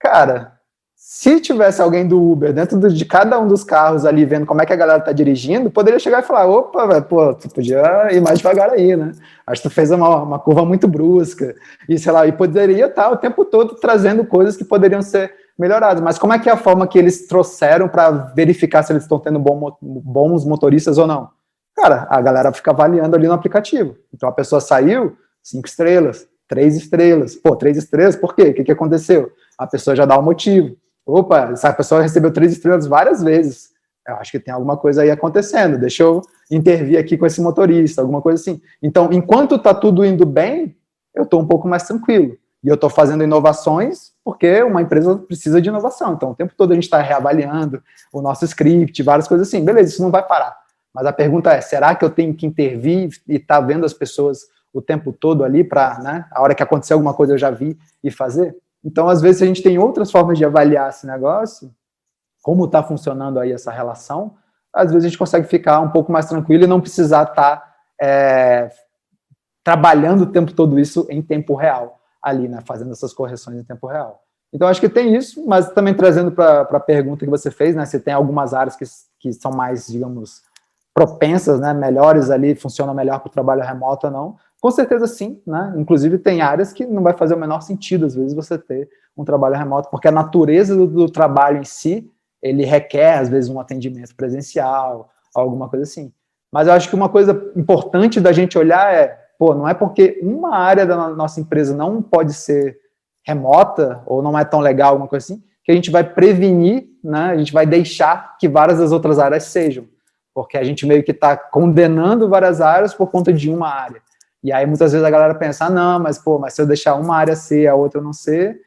Cara, se tivesse alguém do Uber dentro de cada um dos carros ali, vendo como é que a galera tá dirigindo, poderia chegar e falar, opa, velho, pô, tu podia ir mais devagar aí, né? Acho que tu fez uma curva muito brusca, e sei lá, e poderia estar o tempo todo trazendo coisas que poderiam ser melhoradas. Mas como é que é a forma que eles trouxeram para verificar se eles estão tendo bons motoristas ou não? Cara, a galera fica avaliando ali no aplicativo. Então a pessoa saiu, 5 estrelas, 3 estrelas. Pô, 3 estrelas, por quê? O que aconteceu? A pessoa já dá um motivo. Opa, essa pessoa recebeu 3 estrelas várias vezes. Eu acho que tem alguma coisa aí acontecendo. Deixa eu intervir aqui com esse motorista, alguma coisa assim. Então, enquanto está tudo indo bem, eu estou um pouco mais tranquilo. E eu estou fazendo inovações porque uma empresa precisa de inovação. Então, o tempo todo a gente está reavaliando o nosso script, várias coisas assim. Beleza, isso não vai parar. Mas a pergunta é, será que eu tenho que intervir e estar vendo as pessoas o tempo todo ali para, né, a hora que acontecer alguma coisa eu já vi e fazer? Então, às vezes, a gente tem outras formas de avaliar esse negócio, como está funcionando aí essa relação, às vezes a gente consegue ficar um pouco mais tranquilo e não precisar estar trabalhando o tempo todo isso em tempo real, ali, né, fazendo essas correções em tempo real. Então, acho que tem isso, mas também trazendo para a pergunta que você fez, né, se tem algumas áreas que são mais, digamos, propensas, né, melhores ali, funcionam melhor para o trabalho remoto ou não, com certeza sim, né? Inclusive tem áreas que não vai fazer o menor sentido, às vezes, você ter um trabalho remoto, porque a natureza do trabalho em si, ele requer, às vezes, um atendimento presencial, alguma coisa assim. Mas eu acho que uma coisa importante da gente olhar pô, não é porque uma área da nossa empresa não pode ser remota, ou não é tão legal, alguma coisa assim, que a gente vai prevenir, né? A gente vai deixar que várias das outras áreas sejam, porque a gente meio que está condenando várias áreas por conta de uma área. E aí, muitas vezes, a galera pensa, não, mas se eu deixar uma área ser, a outra não ser,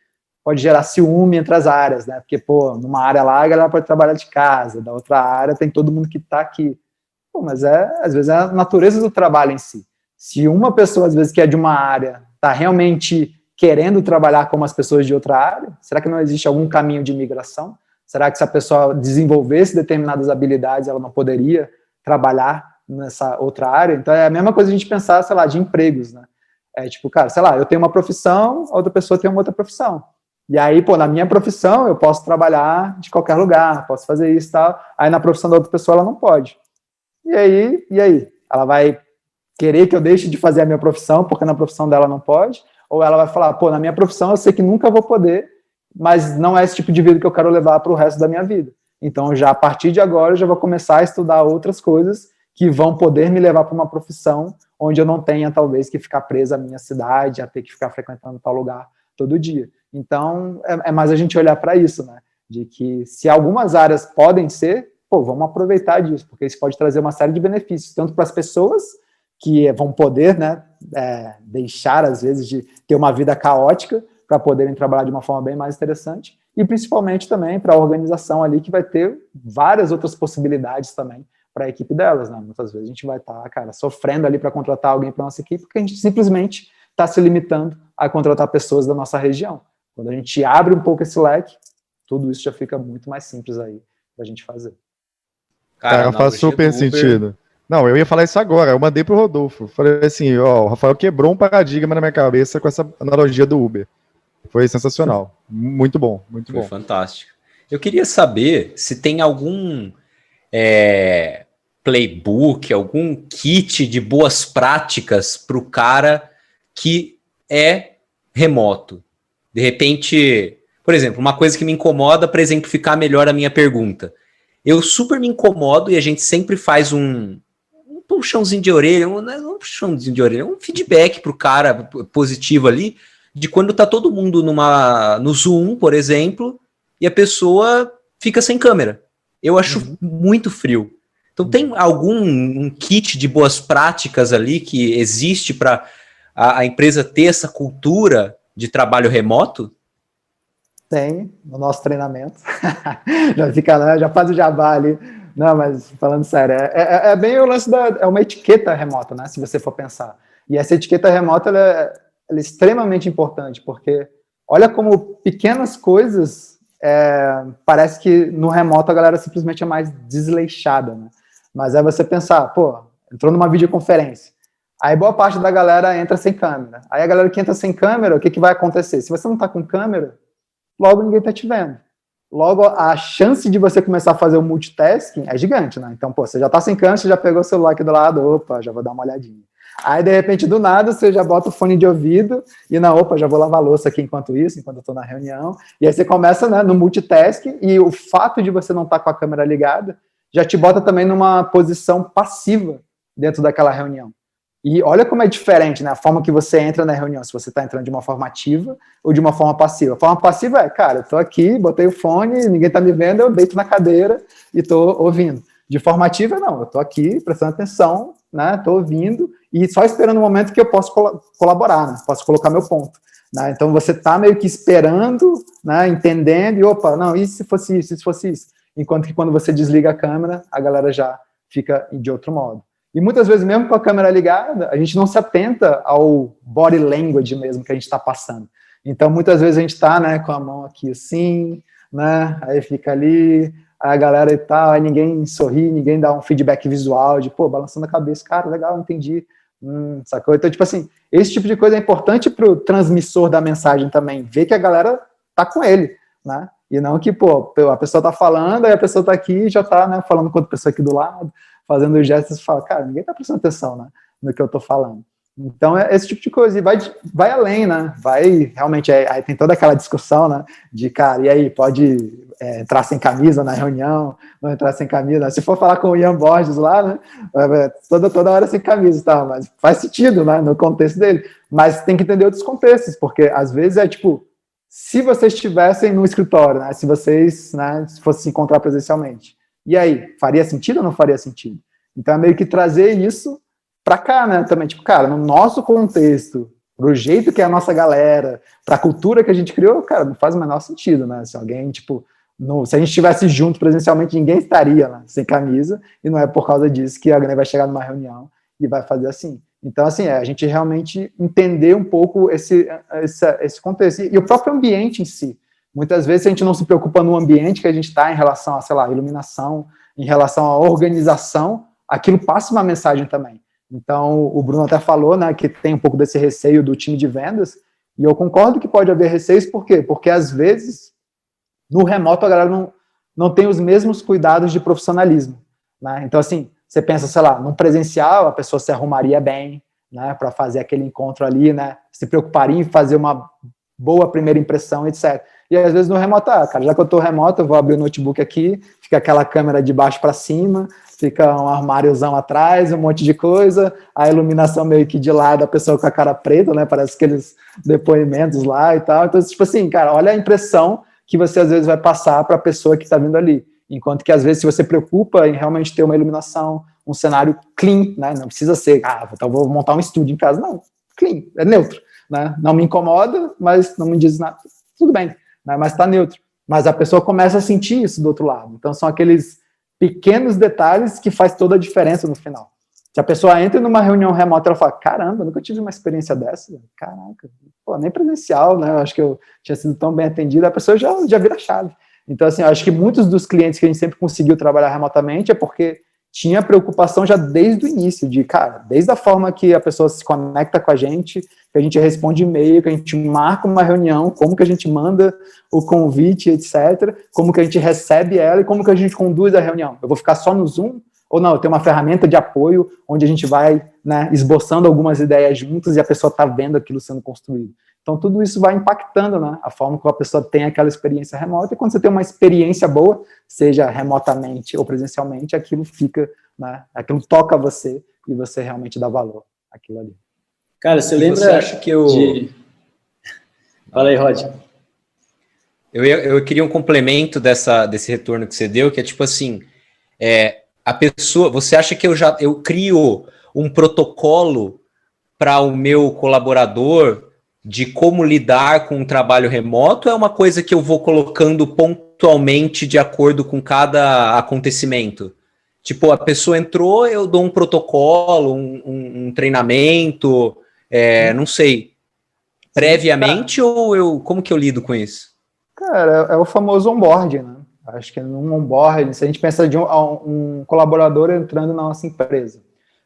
pode gerar ciúme entre as áreas, né? Porque, pô, numa área lá, a galera pode trabalhar de casa, da outra área tem todo mundo que está aqui. Pô, mas às vezes, é a natureza do trabalho em si. Se uma pessoa, às vezes, que é de uma área, está realmente querendo trabalhar como as pessoas de outra área, será que não existe algum caminho de migração? Será que se a pessoa desenvolvesse determinadas habilidades, ela não poderia trabalhar nessa outra área. Então é a mesma coisa a gente pensar, sei lá, de empregos, né? É tipo, cara, sei lá, eu tenho uma profissão, a outra pessoa tem uma outra profissão. E aí, pô, na minha profissão eu posso trabalhar de qualquer lugar, posso fazer isso e tal. Aí na profissão da outra pessoa ela não pode. E aí? Ela vai querer que eu deixe de fazer a minha profissão porque na profissão dela não pode? Ou ela vai falar, pô, na minha profissão eu sei que nunca vou poder, mas não é esse tipo de vida que eu quero levar para o resto da minha vida. Então, já a partir de agora, eu já vou começar a estudar outras coisas que vão poder me levar para uma profissão onde eu não tenha, talvez, que ficar presa à minha cidade, a ter que ficar frequentando tal lugar todo dia. Então, é mais a gente olhar para isso, né? De que se algumas áreas podem ser, pô, vamos aproveitar disso, porque isso pode trazer uma série de benefícios, tanto para as pessoas que vão poder, né, deixar, às vezes, de ter uma vida caótica para poderem trabalhar de uma forma bem mais interessante, e principalmente também para a organização ali, que vai ter várias outras possibilidades também para a equipe delas, né? Muitas vezes a gente vai estar, cara, sofrendo ali para contratar alguém para nossa equipe, porque a gente simplesmente está se limitando a contratar pessoas da nossa região. Quando a gente abre um pouco esse leque, tudo isso já fica muito mais simples aí para a gente fazer. Cara, faz super sentido. Não, eu ia falar isso agora, eu mandei pro Rodolfo. Falei assim, ó, o Rafael quebrou um paradigma na minha cabeça com essa analogia do Uber. Foi sensacional. Muito bom, muito bom. Foi fantástico. Eu queria saber se tem algum playbook, algum kit de boas práticas para o cara que é remoto. De repente, por exemplo, uma coisa que me incomoda para exemplificar melhor a minha pergunta. Eu super me incomodo e a gente sempre faz um puxãozinho de orelha, um puxãozinho de orelha, um feedback pro cara positivo ali, de quando tá todo mundo no Zoom, por exemplo, e a pessoa fica sem câmera. Eu acho muito frio. Então tem algum kit de boas práticas ali que existe para a empresa ter essa cultura de trabalho remoto? Tem, no nosso treinamento. Já fica lá, já faz o jabá ali. Não, mas falando sério, é bem o lance é uma etiqueta remota, né? Se você for pensar. E essa etiqueta remota, ela é extremamente importante, porque olha como pequenas coisas, parece que no remoto a galera simplesmente é mais desleixada, né? Mas é você pensar, pô, entrou numa videoconferência, aí boa parte da galera entra sem câmera. Aí a galera que entra sem câmera, o que vai acontecer? Se você não tá com câmera, logo ninguém tá te vendo. Logo, a chance de você começar a fazer o multitasking é gigante, né? Então, pô, você já tá sem câmera, você já pegou o celular aqui do lado, opa, já vou dar uma olhadinha. Aí, de repente, do nada, você já bota o fone de ouvido e, opa, já vou lavar a louça aqui enquanto isso, enquanto eu tô na reunião. E aí você começa, né, no multitasking, e o fato de você não estar com a câmera ligada já te bota também numa posição passiva dentro daquela reunião. E olha como é diferente, né, a forma que você entra na reunião, se você está entrando de uma forma ativa ou de uma forma passiva. A forma passiva é, cara, eu tô aqui, botei o fone, ninguém tá me vendo, eu deito na cadeira e tô ouvindo. De forma ativa, não, eu tô aqui prestando atenção, né, tô ouvindo e só esperando o momento que eu posso colaborar, né, posso colocar meu ponto. Né, então você tá meio que esperando, né, entendendo e, opa, não, e se fosse isso, e se fosse isso? Enquanto que quando você desliga a câmera, a galera já fica de outro modo. E muitas vezes, mesmo com a câmera ligada, a gente não se atenta ao body language mesmo que a gente está passando. Então, muitas vezes a gente está, né, com a mão aqui assim, né, aí fica ali, a galera e tal, aí ninguém sorri, ninguém dá um feedback visual de, pô, balançando a cabeça, cara, legal, entendi, sacou? Então, tipo assim, esse tipo de coisa é importante para o transmissor da mensagem também, ver que a galera tá com ele, né? E não que, pô, a pessoa tá falando, aí a pessoa tá aqui e já tá, né, falando com outra pessoa aqui do lado, fazendo gestos e fala, cara, ninguém tá prestando atenção, né, no que eu tô falando. Então, é esse tipo de coisa, e vai além, né, vai, realmente, aí tem toda aquela discussão, né, de, cara, e aí, pode entrar sem camisa na reunião, não entrar sem camisa, se for falar com o Ian Borges lá, né, toda hora sem camisa, tá, mas faz sentido, né, no contexto dele, mas tem que entender outros contextos, porque, às vezes, é tipo, se vocês estivessem no escritório, né, se vocês, né, se fossem se encontrar presencialmente, e aí, faria sentido ou não faria sentido? Então, é meio que trazer isso para cá, né, também, tipo, cara, no nosso contexto, pro jeito que é a nossa galera, pra cultura que a gente criou, cara, não faz o menor sentido, né, se alguém, tipo, se a gente estivesse junto presencialmente, ninguém estaria, né, sem camisa, e não é por causa disso que alguém vai chegar numa reunião e vai fazer assim. Então, assim, a gente realmente entender um pouco esse contexto. E o próprio ambiente em si. Muitas vezes a gente não se preocupa no ambiente que a gente está em relação a, sei lá, iluminação, em relação à organização, aquilo passa uma mensagem também. Então, o Bruno até falou, né, que tem um pouco desse receio do time de vendas, e eu concordo que pode haver receios, por quê? Porque, às vezes, no remoto, a galera não tem os mesmos cuidados de profissionalismo, né? Então, assim, você pensa, sei lá, num presencial, a pessoa se arrumaria bem, né, para fazer aquele encontro ali, né, se preocuparia em fazer uma boa primeira impressão, etc. E às vezes no remoto, cara, já que eu estou remoto, eu vou abrir o notebook aqui, fica aquela câmera de baixo para cima, fica um armáriozão atrás, um monte de coisa, a iluminação meio que de lado, a pessoa com a cara preta, né, parece aqueles depoimentos lá e tal. Então, tipo assim, cara, olha a impressão que você às vezes vai passar para a pessoa que está vindo ali. Enquanto que às vezes se você preocupa em realmente ter uma iluminação, um cenário clean, né, não precisa ser, então vou montar um estúdio em casa, não, clean, é neutro, né, não me incomoda, mas não me diz nada, tudo bem, né, mas está neutro. Mas a pessoa começa a sentir isso do outro lado. Então são aqueles pequenos detalhes que faz toda a diferença no final. Se a pessoa entra numa reunião remota, ela fala, caramba, nunca tive uma experiência dessa, caraca, pô, nem presencial, né, eu acho que eu tinha sido tão bem atendido, a pessoa já vira a chave. Então, assim, eu acho que muitos dos clientes que a gente sempre conseguiu trabalhar remotamente é porque tinha preocupação já desde o início, desde a forma que a pessoa se conecta com a gente, que a gente responde e-mail, que a gente marca uma reunião, como que a gente manda o convite, etc., como que a gente recebe ela e como que a gente conduz a reunião. Eu vou ficar só no Zoom? Ou não, eu tenho uma ferramenta de apoio onde a gente vai, né, esboçando algumas ideias juntos e a pessoa está vendo aquilo sendo construído. Então, tudo isso vai impactando, né, a forma como a pessoa tem aquela experiência remota, e quando você tem uma experiência boa, seja remotamente ou presencialmente, aquilo fica, né, aquilo toca você e você realmente dá valor àquilo ali. Cara, você lembra... Você acha que eu... Fala aí, Rod. Eu queria um complemento desse retorno que você deu, que é tipo assim, a pessoa, você acha que eu crio um protocolo para o meu colaborador de como lidar com um trabalho remoto, ou é uma coisa que eu vou colocando pontualmente de acordo com cada acontecimento? Tipo, a pessoa entrou, eu dou um protocolo, um treinamento, não sei, previamente, ou como que eu lido com isso? Cara, é o famoso onboarding, né? Acho que num onboarding, se a gente pensa de um colaborador entrando na nossa empresa,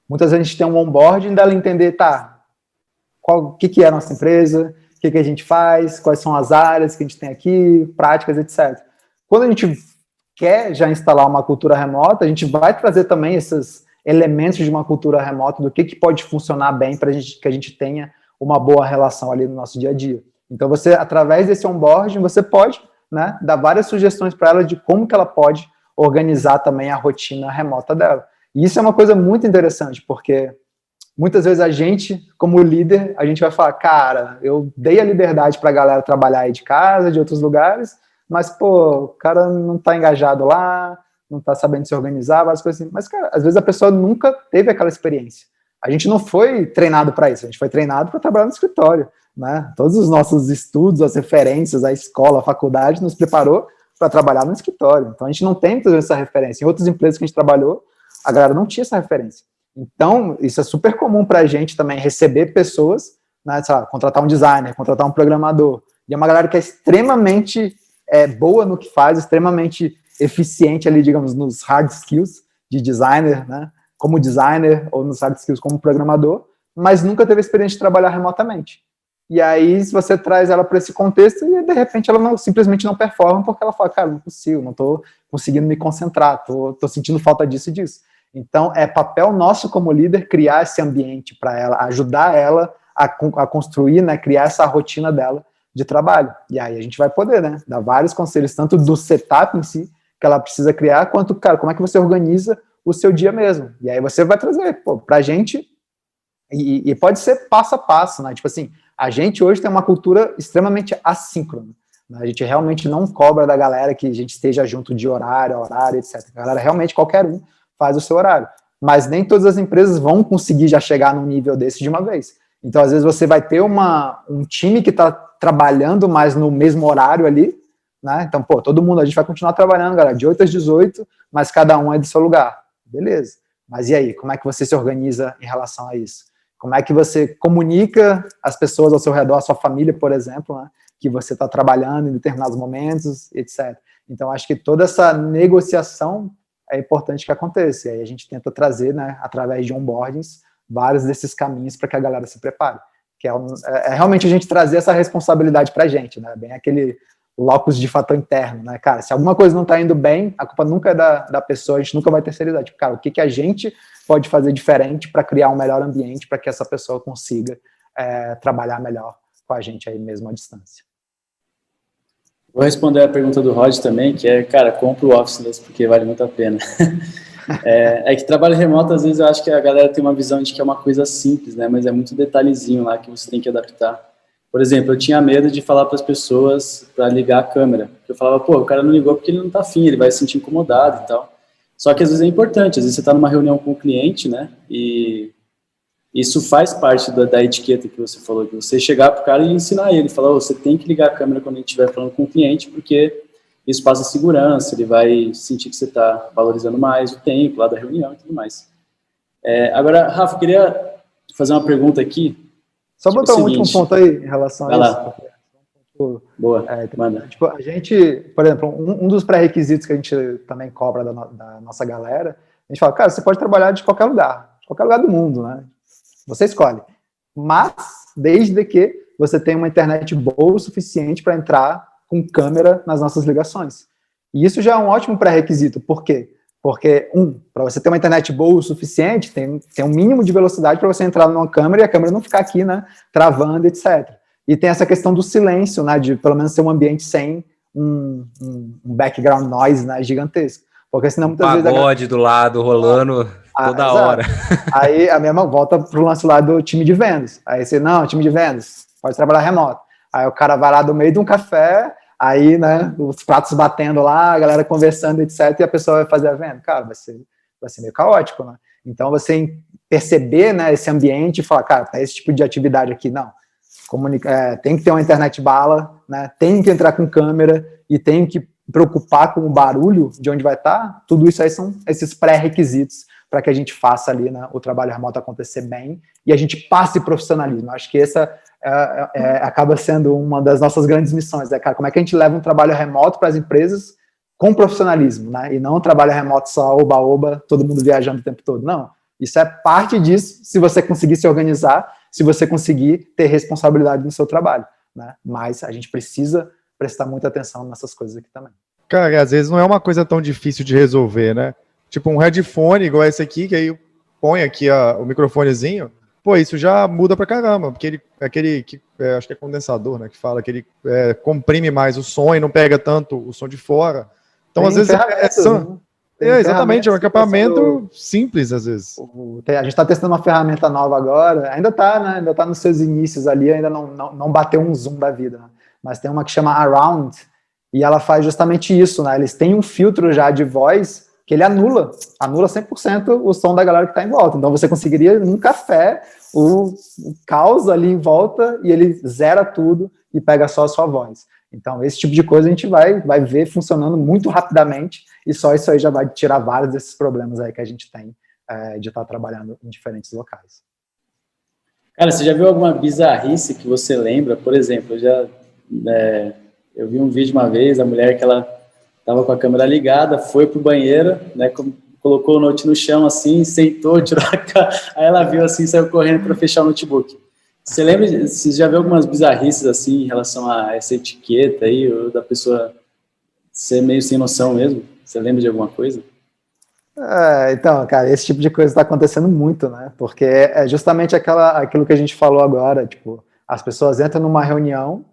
muitas vezes a gente tem um onboarding dela entender, o que é a nossa empresa, o que a gente faz, quais são as áreas que a gente tem aqui, práticas, etc. Quando a gente quer já instalar uma cultura remota, a gente vai trazer também esses elementos de uma cultura remota, do que pode funcionar bem para que a gente tenha uma boa relação ali no nosso dia a dia. Então, você, através desse onboarding, você pode, né, dar várias sugestões para ela de como que ela pode organizar também a rotina remota dela. E isso é uma coisa muito interessante, porque muitas vezes a gente, como líder, a gente vai falar, cara, eu dei a liberdade para a galera trabalhar aí de casa, de outros lugares, mas, pô, o cara não está engajado lá, não está sabendo se organizar, várias coisas assim. Mas, cara, às vezes a pessoa nunca teve aquela experiência. A gente não foi treinado para isso, a gente foi treinado para trabalhar no escritório, né? Todos os nossos estudos, as referências, a escola, a faculdade, nos preparou para trabalhar no escritório. Então, a gente não tem toda essa referência. Em outras empresas que a gente trabalhou, a galera não tinha essa referência. Então, isso é super comum para a gente também receber pessoas, né, sei lá, contratar um designer, contratar um programador. E é uma galera que é extremamente boa no que faz, extremamente eficiente ali, digamos, nos hard skills de designer, né, como designer, ou nos hard skills como programador, mas nunca teve experiência de trabalhar remotamente. E aí, se você traz ela para esse contexto, e de repente ela simplesmente não performa, porque ela fala, cara, não consigo, não estou conseguindo me concentrar, estou sentindo falta disso e disso. Então, é papel nosso como líder criar esse ambiente para ela, ajudar ela a construir, né, criar essa rotina dela de trabalho. E aí a gente vai poder, né, dar vários conselhos, tanto do setup em si, que ela precisa criar, quanto, cara, como é que você organiza o seu dia mesmo. E aí você vai trazer, para a gente, e pode ser passo a passo, né, tipo assim, a gente hoje tem uma cultura extremamente assíncrona. Né? A gente realmente não cobra da galera que a gente esteja junto de horário a horário, etc. A galera realmente, qualquer um, faz o seu horário. Mas nem todas as empresas vão conseguir já chegar num nível desse de uma vez. Então, às vezes, você vai ter um time que está trabalhando mais no mesmo horário ali, né? Então, pô, todo mundo, a gente vai continuar trabalhando, galera, de 8 às 18, mas cada um é do seu lugar. Beleza. Mas e aí, como é que você se organiza em relação a isso? Como é que você comunica as pessoas ao seu redor, a sua família, por exemplo, né, que você está trabalhando em determinados momentos, etc. Então, acho que toda essa negociação é importante que aconteça. E aí a gente tenta trazer, né, através de onboardings, vários desses caminhos para que a galera se prepare. Que é realmente a gente trazer essa responsabilidade para a gente, né? Bem aquele locus de fator interno, né? Cara, se alguma coisa não está indo bem, a culpa nunca é da pessoa, a gente nunca vai terceirizar. Tipo, cara, o que a gente pode fazer diferente para criar um melhor ambiente para que essa pessoa consiga trabalhar melhor com a gente aí mesmo à distância. Vou responder a pergunta do Rod também, que é, cara, compra o Officeless porque vale muito a pena. É que trabalho remoto, às vezes eu acho que a galera tem uma visão de que é uma coisa simples, né? Mas é muito detalhezinho lá que você tem que adaptar. Por exemplo, eu tinha medo de falar para as pessoas para ligar a câmera. Eu falava, pô, o cara não ligou porque ele não está afim, ele vai se sentir incomodado e tal. Só que às vezes é importante, às vezes você está numa reunião com o cliente, né? E isso faz parte da etiqueta que você falou, de você chegar para o cara e ensinar ele, falar, você tem que ligar a câmera quando a gente estiver falando com o cliente, porque isso passa segurança, ele vai sentir que você está valorizando mais o tempo lá da reunião e tudo mais. Agora, Rafa, eu queria fazer uma pergunta aqui. Só botar um último ponto aí em relação a isso. Boa, manda. Tipo, a gente, por exemplo, um dos pré-requisitos que a gente também cobra da nossa galera, a gente fala, cara, você pode trabalhar de qualquer lugar do mundo, né? Você escolhe. Mas, desde que você tenha uma internet boa o suficiente para entrar com câmera nas nossas ligações. E isso já é um ótimo pré-requisito. Por quê? Porque, para você ter uma internet boa o suficiente, tem um mínimo de velocidade para você entrar numa câmera e a câmera não ficar aqui, né, travando, etc. E tem essa questão do silêncio, né, de pelo menos ser um ambiente sem um background noise, né, gigantesco. Porque senão muitas vezes... Pagode do lado rolando toda hora. Aí a minha mão volta pro lance lá do time de vendas. Aí você, não, time de vendas, pode trabalhar remoto. Aí o cara vai lá do meio de um café, aí, né, os pratos batendo lá, a galera conversando, etc, e a pessoa vai fazer a venda. Cara, vai ser meio caótico, né? Então, você perceber, né, esse ambiente e falar, cara, tá esse tipo de atividade aqui, não. Tem que ter uma internet bala, né, tem que entrar com câmera e tem que preocupar com o barulho de onde vai estar. Tudo isso aí são esses pré-requisitos para que a gente faça ali, né, o trabalho remoto acontecer bem e a gente passe profissionalismo. Acho que essa acaba sendo uma das nossas grandes missões, né, cara? Como é que a gente leva um trabalho remoto para as empresas com profissionalismo, né? E não um trabalho remoto só oba-oba, todo mundo viajando o tempo todo. Não, isso é parte disso, se você conseguir se organizar, se você conseguir ter responsabilidade no seu trabalho, né? Mas a gente precisa prestar muita atenção nessas coisas aqui também. Cara, às vezes não é uma coisa tão difícil de resolver, né? Tipo um headphone igual esse aqui, que aí põe aqui o microfonezinho, pô, isso já muda pra caramba, porque aquele que acho que é condensador, né, que fala que ele comprime mais o som e não pega tanto o som de fora. Então, às vezes, exatamente, é um equipamento simples, às vezes. A gente está testando uma ferramenta nova agora, ainda está, né, ainda está nos seus inícios ali, ainda não bateu um zoom da vida, né? Mas tem uma que chama Around, e ela faz justamente isso, né? Eles têm um filtro já de voz que ele anula 100% o som da galera que está em volta. Então você conseguiria num café o caos ali em volta e ele zera tudo e pega só a sua voz. Então esse tipo de coisa a gente vai ver funcionando muito rapidamente e só isso aí já vai tirar vários desses problemas aí que a gente tem de estar trabalhando em diferentes locais. Cara, você já viu alguma bizarrice que você lembra? Por exemplo, eu vi um vídeo uma vez, a mulher que ela estava com a câmera ligada, foi pro banheiro, né, colocou o note no chão assim, sentou, tirou aí ela viu assim, saiu correndo para fechar o notebook. Você já viu algumas bizarrices assim em relação a essa etiqueta aí, ou da pessoa ser meio sem noção mesmo? Você lembra de alguma coisa? Então, cara, esse tipo de coisa está acontecendo muito, né? Porque é justamente aquilo que a gente falou agora, tipo, as pessoas entram numa reunião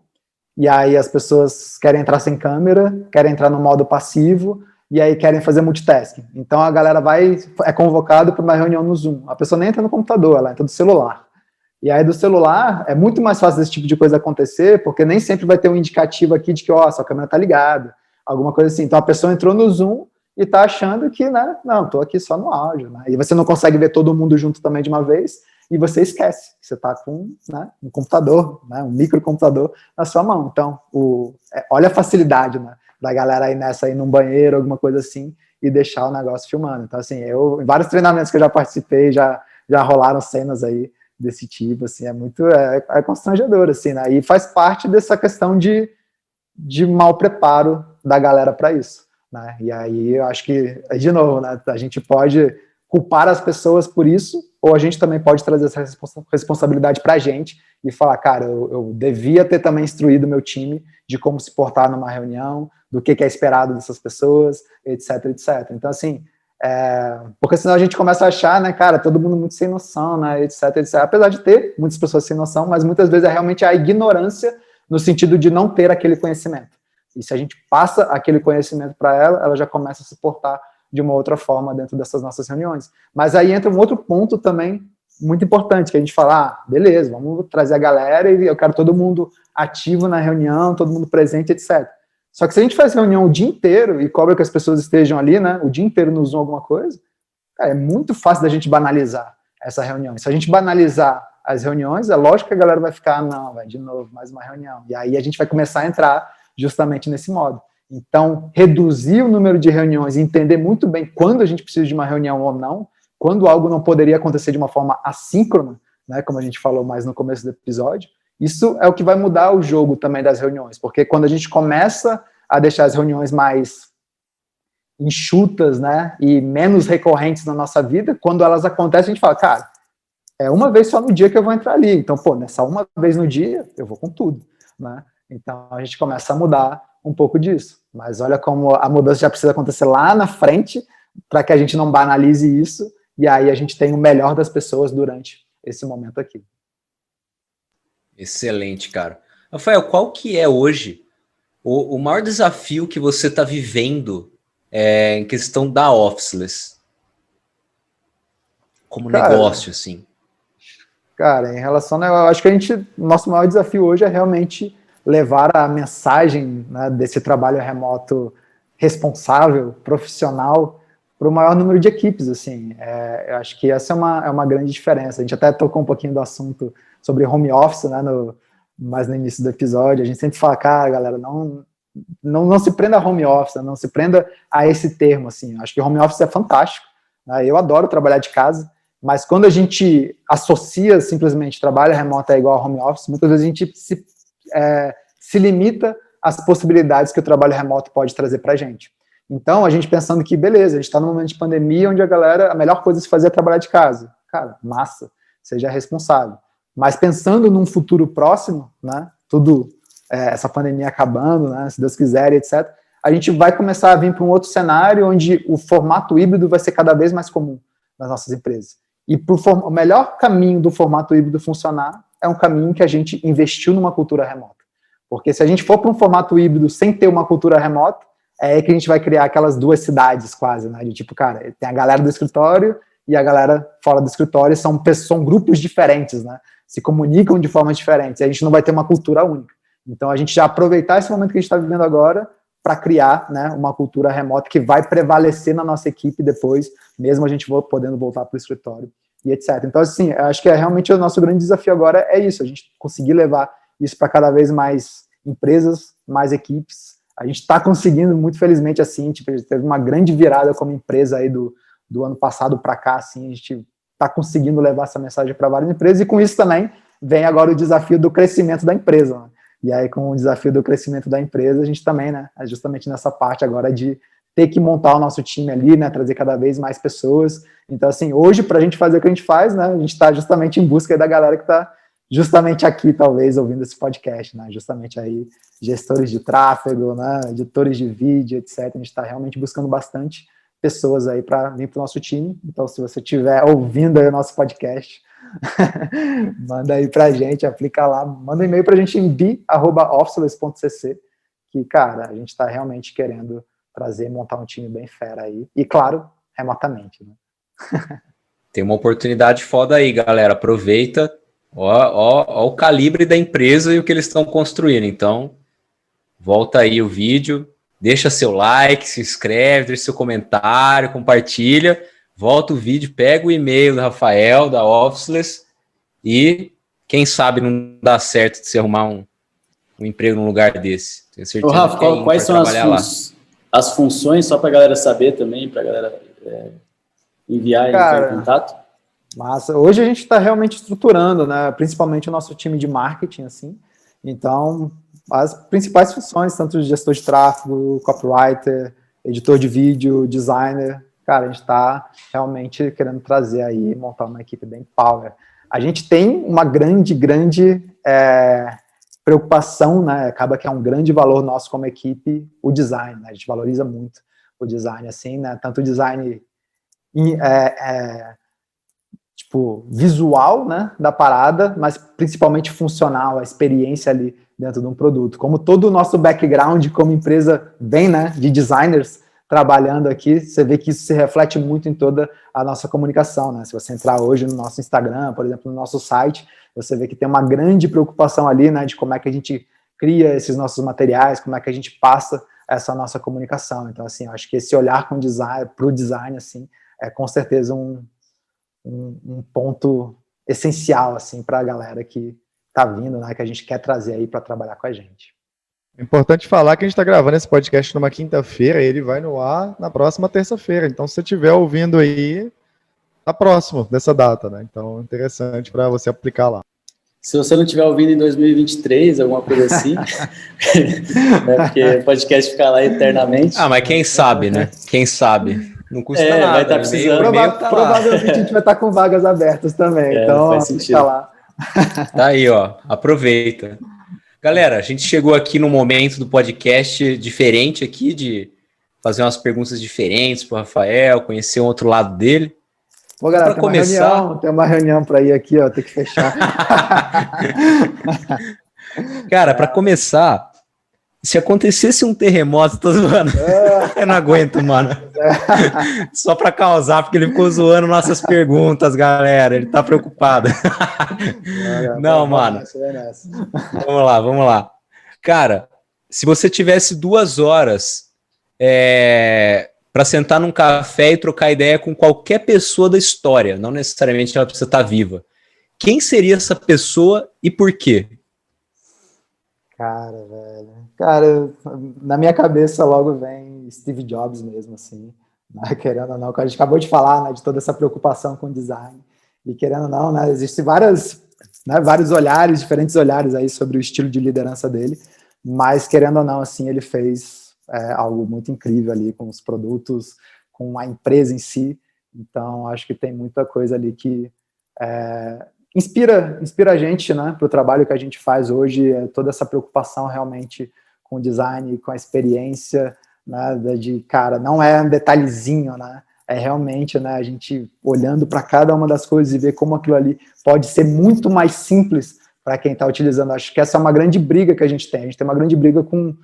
e aí as pessoas querem entrar sem câmera, querem entrar no modo passivo e aí querem fazer multitasking. Então a galera é convocada para uma reunião no Zoom. A pessoa nem entra no computador, ela entra do celular. E aí do celular é muito mais fácil desse tipo de coisa acontecer, porque nem sempre vai ter um indicativo aqui de que, sua câmera está ligada, alguma coisa assim. Então a pessoa entrou no Zoom e está achando que, né, não, estou aqui só no áudio, né? E você não consegue ver todo mundo junto também de uma vez, e você esquece que você está com, né, um computador, né, um microcomputador na sua mão. Então, olha a facilidade, né, da galera aí nessa, aí num banheiro, alguma coisa assim, e deixar o negócio filmando. Então, assim, em vários treinamentos que eu já participei, já rolaram cenas aí desse tipo, assim, é constrangedor, assim, né, e faz parte dessa questão de mau preparo da galera para isso. né? E aí eu acho que, de novo, né, a gente pode culpar as pessoas por isso, ou a gente também pode trazer essa responsabilidade para a gente e falar, cara, eu devia ter também instruído meu time de como se portar numa reunião, do que é esperado dessas pessoas, etc, etc. Então, assim, porque senão a gente começa a achar, né, cara, todo mundo muito sem noção, né, etc, etc. Apesar de ter muitas pessoas sem noção, mas muitas vezes é realmente a ignorância no sentido de não ter aquele conhecimento. E se a gente passa aquele conhecimento para ela, ela já começa a se portar de uma outra forma dentro dessas nossas reuniões. Mas aí entra um outro ponto também muito importante, que a gente fala, beleza, vamos trazer a galera e eu quero todo mundo ativo na reunião, todo mundo presente, etc. Só que se a gente faz reunião o dia inteiro e cobra que as pessoas estejam ali, né, o dia inteiro no Zoom alguma coisa, cara, é muito fácil da gente banalizar essa reunião. Se a gente banalizar as reuniões, é lógico que a galera vai ficar, não, vai de novo, mais uma reunião. E aí a gente vai começar a entrar justamente nesse modo. Então, reduzir o número de reuniões e entender muito bem quando a gente precisa de uma reunião ou não, quando algo não poderia acontecer de uma forma assíncrona, né, como a gente falou mais no começo do episódio, isso é o que vai mudar o jogo também das reuniões, porque quando a gente começa a deixar as reuniões mais enxutas, né, e menos recorrentes na nossa vida, quando elas acontecem, a gente fala, cara, é uma vez só no dia que eu vou entrar ali, então, pô, nessa uma vez no dia, eu vou com tudo, né, então a gente começa a mudar um pouco disso, mas olha como a mudança já precisa acontecer lá na frente, para que a gente não banalize isso, e aí a gente tem o melhor das pessoas durante esse momento aqui. Excelente, cara. Rafael, qual que é hoje o maior desafio que você está vivendo em questão da Officeless? Como negócio, assim. Cara, em relação a... Eu acho que nosso maior desafio hoje é realmente levar a mensagem, né, desse trabalho remoto responsável, profissional, para o maior número de equipes, assim. Eu acho que essa é uma grande diferença. A gente até tocou um pouquinho do assunto sobre home office, né, mais no início do episódio. A gente sempre fala, cara, galera, não se prenda a home office, não se prenda a esse termo, assim. Eu acho que home office é fantástico, né, eu adoro trabalhar de casa, mas quando a gente associa simplesmente trabalho remoto é igual a home office, muitas vezes a gente se limita às possibilidades que o trabalho remoto pode trazer para a gente. Então, a gente pensando que, beleza, a gente está num momento de pandemia onde a melhor coisa a se fazer é trabalhar de casa. Cara, massa, seja responsável. Mas pensando num futuro próximo, né, essa pandemia acabando, né, se Deus quiser, etc., a gente vai começar a vir para um outro cenário onde o formato híbrido vai ser cada vez mais comum nas nossas empresas. E o melhor caminho do formato híbrido funcionar é um caminho que a gente investiu numa cultura remota. Porque se a gente for para um formato híbrido sem ter uma cultura remota, é aí que a gente vai criar aquelas duas cidades quase, né? De tipo, cara, tem a galera do escritório e a galera fora do escritório, são grupos diferentes, né? Se comunicam de formas diferentes, e a gente não vai ter uma cultura única. Então, a gente já aproveitar esse momento que a gente está vivendo agora para criar, né, uma cultura remota que vai prevalecer na nossa equipe depois, mesmo a gente podendo voltar para o escritório e etc. Então, assim, eu acho que realmente o nosso grande desafio agora é isso, a gente conseguir levar isso para cada vez mais empresas, mais equipes. A gente está conseguindo, muito felizmente, assim, tipo, a gente teve uma grande virada como empresa aí do ano passado para cá, assim, a gente está conseguindo levar essa mensagem para várias empresas, e com isso também vem agora o desafio do crescimento da empresa, né? E aí, com o desafio do crescimento da empresa, a gente também, né, é justamente nessa parte agora de ter que montar o nosso time ali, né, trazer cada vez mais pessoas. Então, assim, hoje, para a gente fazer o que a gente faz, né, a gente está justamente em busca da galera que está justamente aqui, talvez, ouvindo esse podcast, né, justamente aí, gestores de tráfego, né, editores de vídeo, etc. A gente está realmente buscando bastante pessoas aí para vir para o nosso time. Então, se você estiver ouvindo aí o nosso podcast, manda aí pra gente, aplica lá, manda um e-mail pra gente em bi@officeless.cc, que, cara, a gente tá realmente querendo montar um time bem fera aí, e claro, remotamente, né? Tem uma oportunidade foda aí, galera, aproveita, ó o calibre da empresa e o que eles estão construindo. Então, volta aí o vídeo, deixa seu like, se inscreve, deixa seu comentário, compartilha. Volta o vídeo, pega o e-mail do Rafael, da Officeless, e quem sabe não dá certo de você arrumar um emprego num lugar desse. Tenho certeza. Ô, Rafa, quais são as funções, só para a galera saber também, para a galera enviar e entrar em contato? Massa. Hoje a gente está realmente estruturando, né, principalmente o nosso time de marketing, assim. Então, as principais funções, tanto de gestor de tráfego, copywriter, editor de vídeo, designer. Cara, a gente está realmente querendo trazer aí, montar uma equipe bem power. A gente tem uma grande preocupação, né? Acaba que é um grande valor nosso como equipe, o design, né? A gente valoriza muito o design, assim, né? Tanto o design tipo, visual, né, da parada, mas principalmente funcional, a experiência ali dentro de um produto. Como todo o nosso background como empresa vem, né, de designers trabalhando aqui, você vê que isso se reflete muito em toda a nossa comunicação, né? Se você entrar hoje no nosso Instagram, por exemplo, no nosso site, você vê que tem uma grande preocupação ali, né, de como é que a gente cria esses nossos materiais, como é que a gente passa essa nossa comunicação. Então, assim, eu acho que esse olhar com design, para o design, assim, é com certeza um ponto essencial, assim, para a galera que está vindo, né, que a gente quer trazer aí para trabalhar com a gente. É importante falar que a gente está gravando esse podcast numa quinta-feira e ele vai no ar na próxima terça-feira. Então, se você estiver ouvindo aí, tá próximo dessa data, né? Então, é interessante para você aplicar lá. Se você não estiver ouvindo em 2023, alguma coisa assim, né, porque o podcast fica lá eternamente. Mas quem sabe, né? Quem sabe? Não custa nada. Vai estar precisando. Provavelmente a gente vai estar com vagas abertas também. Então, faz sentido. Lá. Tá aí, ó. Aproveita. Galera, a gente chegou aqui no momento do podcast diferente aqui, de fazer umas perguntas diferentes para o Rafael, conhecer um outro lado dele. Pô, galera, tem uma reunião para ir aqui, ó, tem que fechar. Cara, para começar, se acontecesse um terremoto, tô zoando. Eu não aguento, mano. Só para causar, porque ele ficou zoando nossas perguntas, galera. Ele tá preocupado. Não, mano. Vamos lá. Cara, se você tivesse 2 horas para sentar num café e trocar ideia com qualquer pessoa da história, não necessariamente ela precisa estar viva, quem seria essa pessoa e por quê? Cara, na minha cabeça logo vem Steve Jobs mesmo, assim, né? Querendo ou não, que a gente acabou de falar, né, de toda essa preocupação com o design, e querendo ou não, né, existem vários olhares, diferentes olhares aí sobre o estilo de liderança dele, mas querendo ou não, assim, ele fez algo muito incrível ali com os produtos, com a empresa em si. Então acho que tem muita coisa ali que inspira a gente, né, para o trabalho que a gente faz hoje, toda essa preocupação realmente com o design, com a experiência, né, cara, não é um detalhezinho, né, é realmente, né, a gente olhando para cada uma das coisas e ver como aquilo ali pode ser muito mais simples para quem está utilizando. Acho que essa é uma grande briga que a gente tem uma grande briga com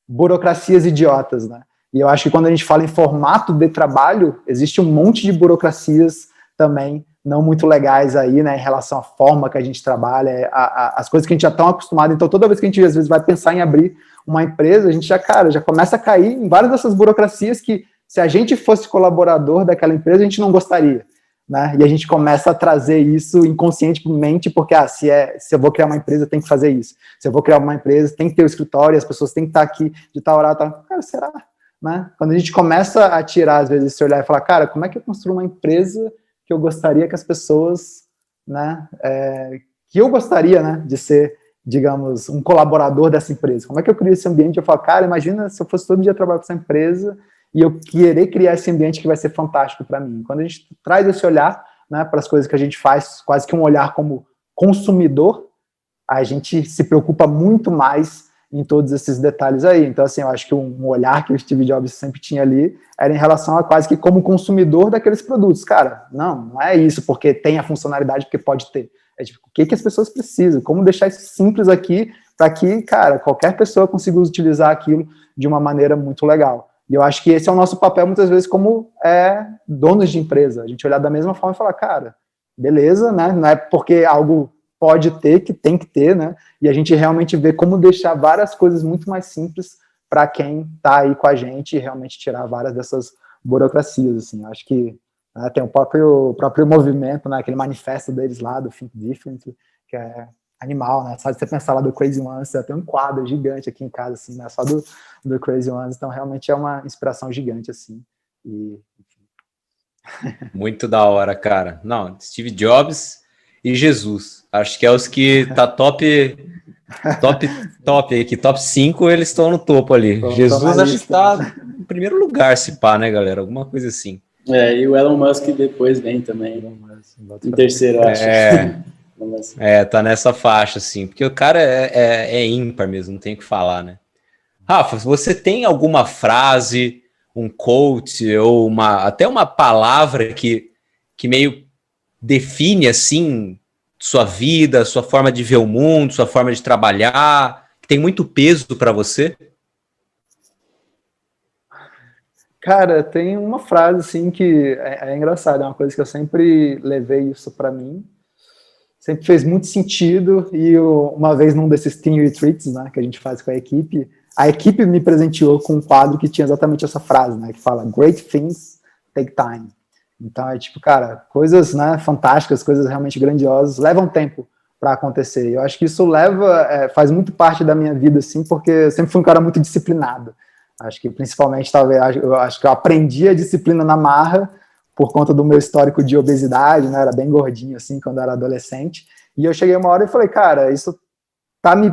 burocracias idiotas, né, e eu acho que quando a gente fala em formato de trabalho, existe um monte de burocracias também não muito legais aí, né, em relação à forma que a gente trabalha, as coisas que a gente já está acostumado. Então, toda vez que a gente, às vezes, vai pensar em abrir uma empresa, a gente já começa a cair em várias dessas burocracias que, se a gente fosse colaborador daquela empresa, a gente não gostaria, né, e a gente começa a trazer isso inconscientemente, porque, se eu vou criar uma empresa, tem que fazer isso. Se eu vou criar uma empresa, tem que ter o escritório, as pessoas têm que estar aqui de tal hora, tal. Cara, será? Né? Quando a gente começa a tirar, às vezes, esse olhar e falar, cara, como é que eu construo uma empresa que eu gostaria que as pessoas, né, que eu gostaria, né, de ser, digamos, um colaborador dessa empresa. Como é que eu crio esse ambiente? Eu falo, cara, imagina se eu fosse todo dia trabalhar com essa empresa e eu querer criar esse ambiente que vai ser fantástico para mim. Quando a gente traz esse olhar, né, para as coisas que a gente faz, quase que um olhar como consumidor, a gente se preocupa muito mais em todos esses detalhes aí. Então, assim, eu acho que um olhar que o Steve Jobs sempre tinha ali era em relação a quase que como consumidor daqueles produtos. Cara, não é isso porque tem a funcionalidade, porque pode ter. É tipo, o que as pessoas precisam? Como deixar isso simples aqui para que, cara, qualquer pessoa consiga utilizar aquilo de uma maneira muito legal. E eu acho que esse é o nosso papel, muitas vezes, como donos de empresa. A gente olhar da mesma forma e falar, cara, beleza, né? Não é porque algo pode ter, que tem que ter, né? E a gente realmente vê como deixar várias coisas muito mais simples para quem está aí com a gente e realmente tirar várias dessas burocracias, assim. Acho que tem o próprio movimento, né? Aquele manifesto deles lá, do Think Different, que é animal, né? Só de você pensar lá do Crazy Ones, tem um quadro gigante aqui em casa, assim, né? Só do Crazy Ones, então realmente é uma inspiração gigante, assim. E, enfim. Muito da hora, cara. Não, Steve Jobs e Jesus. Acho que é os que tá top aqui, top 5, eles estão no topo ali. Jesus acho que tá primeiro lugar, se pá, né, galera? Alguma coisa assim. E o Elon Musk depois vem também. Em terceiro, acho. Tá nessa faixa, assim. Porque o cara é ímpar mesmo, não tem o que falar, né? Rafa, você tem alguma frase, um quote ou até uma palavra que meio define, assim, sua vida, sua forma de ver o mundo, sua forma de trabalhar, que tem muito peso para você? Cara, tem uma frase, assim, que é engraçada, é uma coisa que eu sempre levei isso para mim, sempre fez muito sentido, e uma vez num desses team retreats, né, que a gente faz com a equipe me presenteou com um quadro que tinha exatamente essa frase, né, que fala, great things take time. Então é tipo, cara, coisas, né, fantásticas, coisas realmente grandiosas, levam tempo para acontecer. Eu acho que isso faz muito parte da minha vida, assim, porque eu sempre fui um cara muito disciplinado. Acho que principalmente, talvez, eu acho que eu aprendi a disciplina na marra por conta do meu histórico de obesidade, né? Era bem gordinho, assim, quando eu era adolescente. E eu cheguei uma hora e falei, cara, isso tá me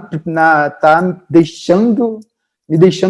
deixando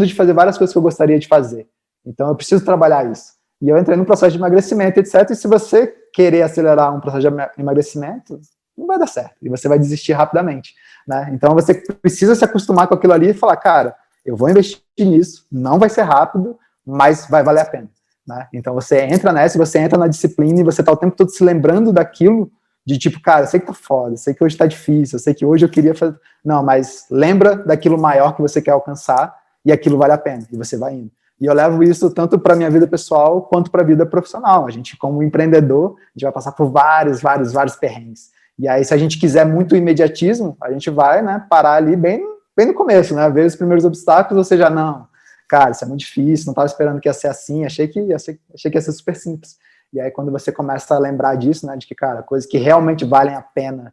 de fazer várias coisas que eu gostaria de fazer. Então eu preciso trabalhar isso. E eu entrei num processo de emagrecimento, etc. E se você querer acelerar um processo de emagrecimento, não vai dar certo. E você vai desistir rapidamente, né? Então você precisa se acostumar com aquilo ali e falar, cara, eu vou investir nisso, não vai ser rápido, mas vai valer a pena, né? Então você entra nessa, você entra na disciplina e você tá o tempo todo se lembrando daquilo, de tipo, cara, eu sei que tá foda, eu sei que hoje tá difícil, eu sei que hoje eu queria fazer... Não, mas lembra daquilo maior que você quer alcançar e aquilo vale a pena, e você vai indo. E eu levo isso tanto para minha vida pessoal quanto para a vida profissional. A gente, como empreendedor, a gente vai passar por vários perrengues. E aí, se a gente quiser muito imediatismo, a gente vai, né, parar ali bem no começo, né? Ver os primeiros obstáculos, ou seja, não, cara, isso é muito difícil, não estava esperando que ia ser assim, achei que ia ser super simples. E aí, quando você começa a lembrar disso, né, de que, cara, coisas que realmente valem a pena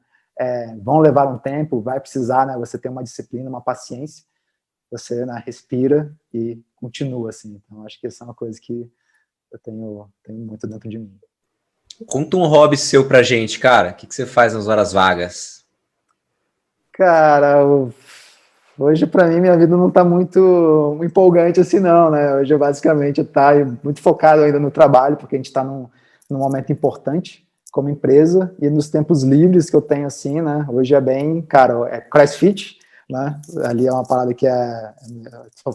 vão levar um tempo, vai precisar, né, você ter uma disciplina, uma paciência, você, né, respira e continua, assim. Então, acho que essa é uma coisa que eu tenho muito dentro de mim. Conta um hobby seu pra gente, cara. O que você faz nas horas vagas? Cara, hoje, para mim, minha vida não está muito empolgante assim, não, né? Hoje, eu basicamente, tá muito focado ainda no trabalho, porque a gente está num momento importante como empresa, e nos tempos livres que eu tenho, assim, né? Hoje é bem, cara, é CrossFit, né? Ali é uma parada que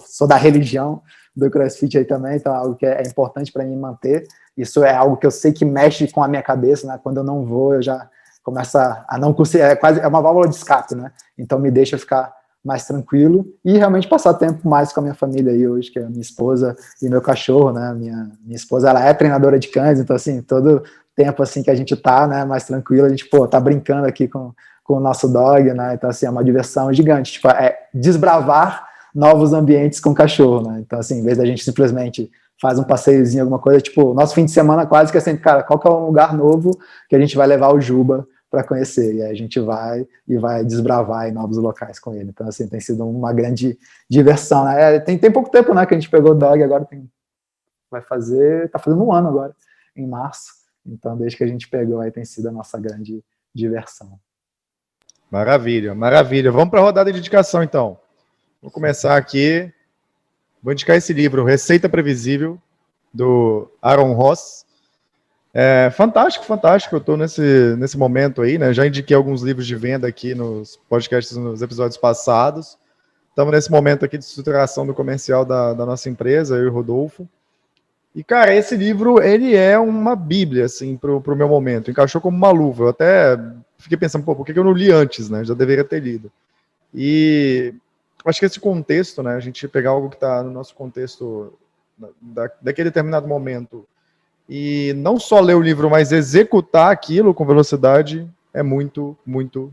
sou da religião do CrossFit aí também, então é algo que é importante para mim manter. Isso é algo que eu sei que mexe com a minha cabeça, né? Quando eu não vou, eu já começo a não conseguir, é uma válvula de escape, né? Então me deixa ficar mais tranquilo e realmente passar tempo mais com a minha família aí hoje, que é a minha esposa e meu cachorro, né? Minha esposa, ela é treinadora de cães, então assim, todo tempo assim que a gente tá, né, mais tranquilo, a gente, tá brincando aqui com o nosso dog, né? Então assim, é uma diversão gigante, tipo, é desbravar novos ambientes com o cachorro, né? Então assim, em vez da gente simplesmente faz um passeiozinho, alguma coisa, tipo, nosso fim de semana quase que assim, cara, qual que é um lugar novo que a gente vai levar o Juba para conhecer, e aí a gente vai desbravar em novos locais com ele. Então, assim, tem sido uma grande diversão, né? Tem pouco tempo, né, que a gente pegou o dog, agora tá fazendo um ano agora, em março. Então, desde que a gente pegou, aí tem sido a nossa grande diversão. Maravilha, maravilha. Vamos para a rodada de indicação, então. Vou começar aqui. Vou indicar esse livro, Receita Previsível, do Aaron Ross. Fantástico. Eu estou nesse momento aí, né? Já indiquei alguns livros de venda aqui nos podcasts, nos episódios passados. Estamos nesse momento aqui de estruturação do comercial da nossa empresa, eu e o Rodolfo. E, cara, esse livro, ele é uma bíblia, assim, pro meu momento. Encaixou como uma luva. Eu até fiquei pensando, por que eu não li antes, né? Já deveria ter lido. E acho que esse contexto, né? A gente pegar algo que está no nosso contexto daquele determinado momento e não só ler o livro, mas executar aquilo com velocidade é muito, muito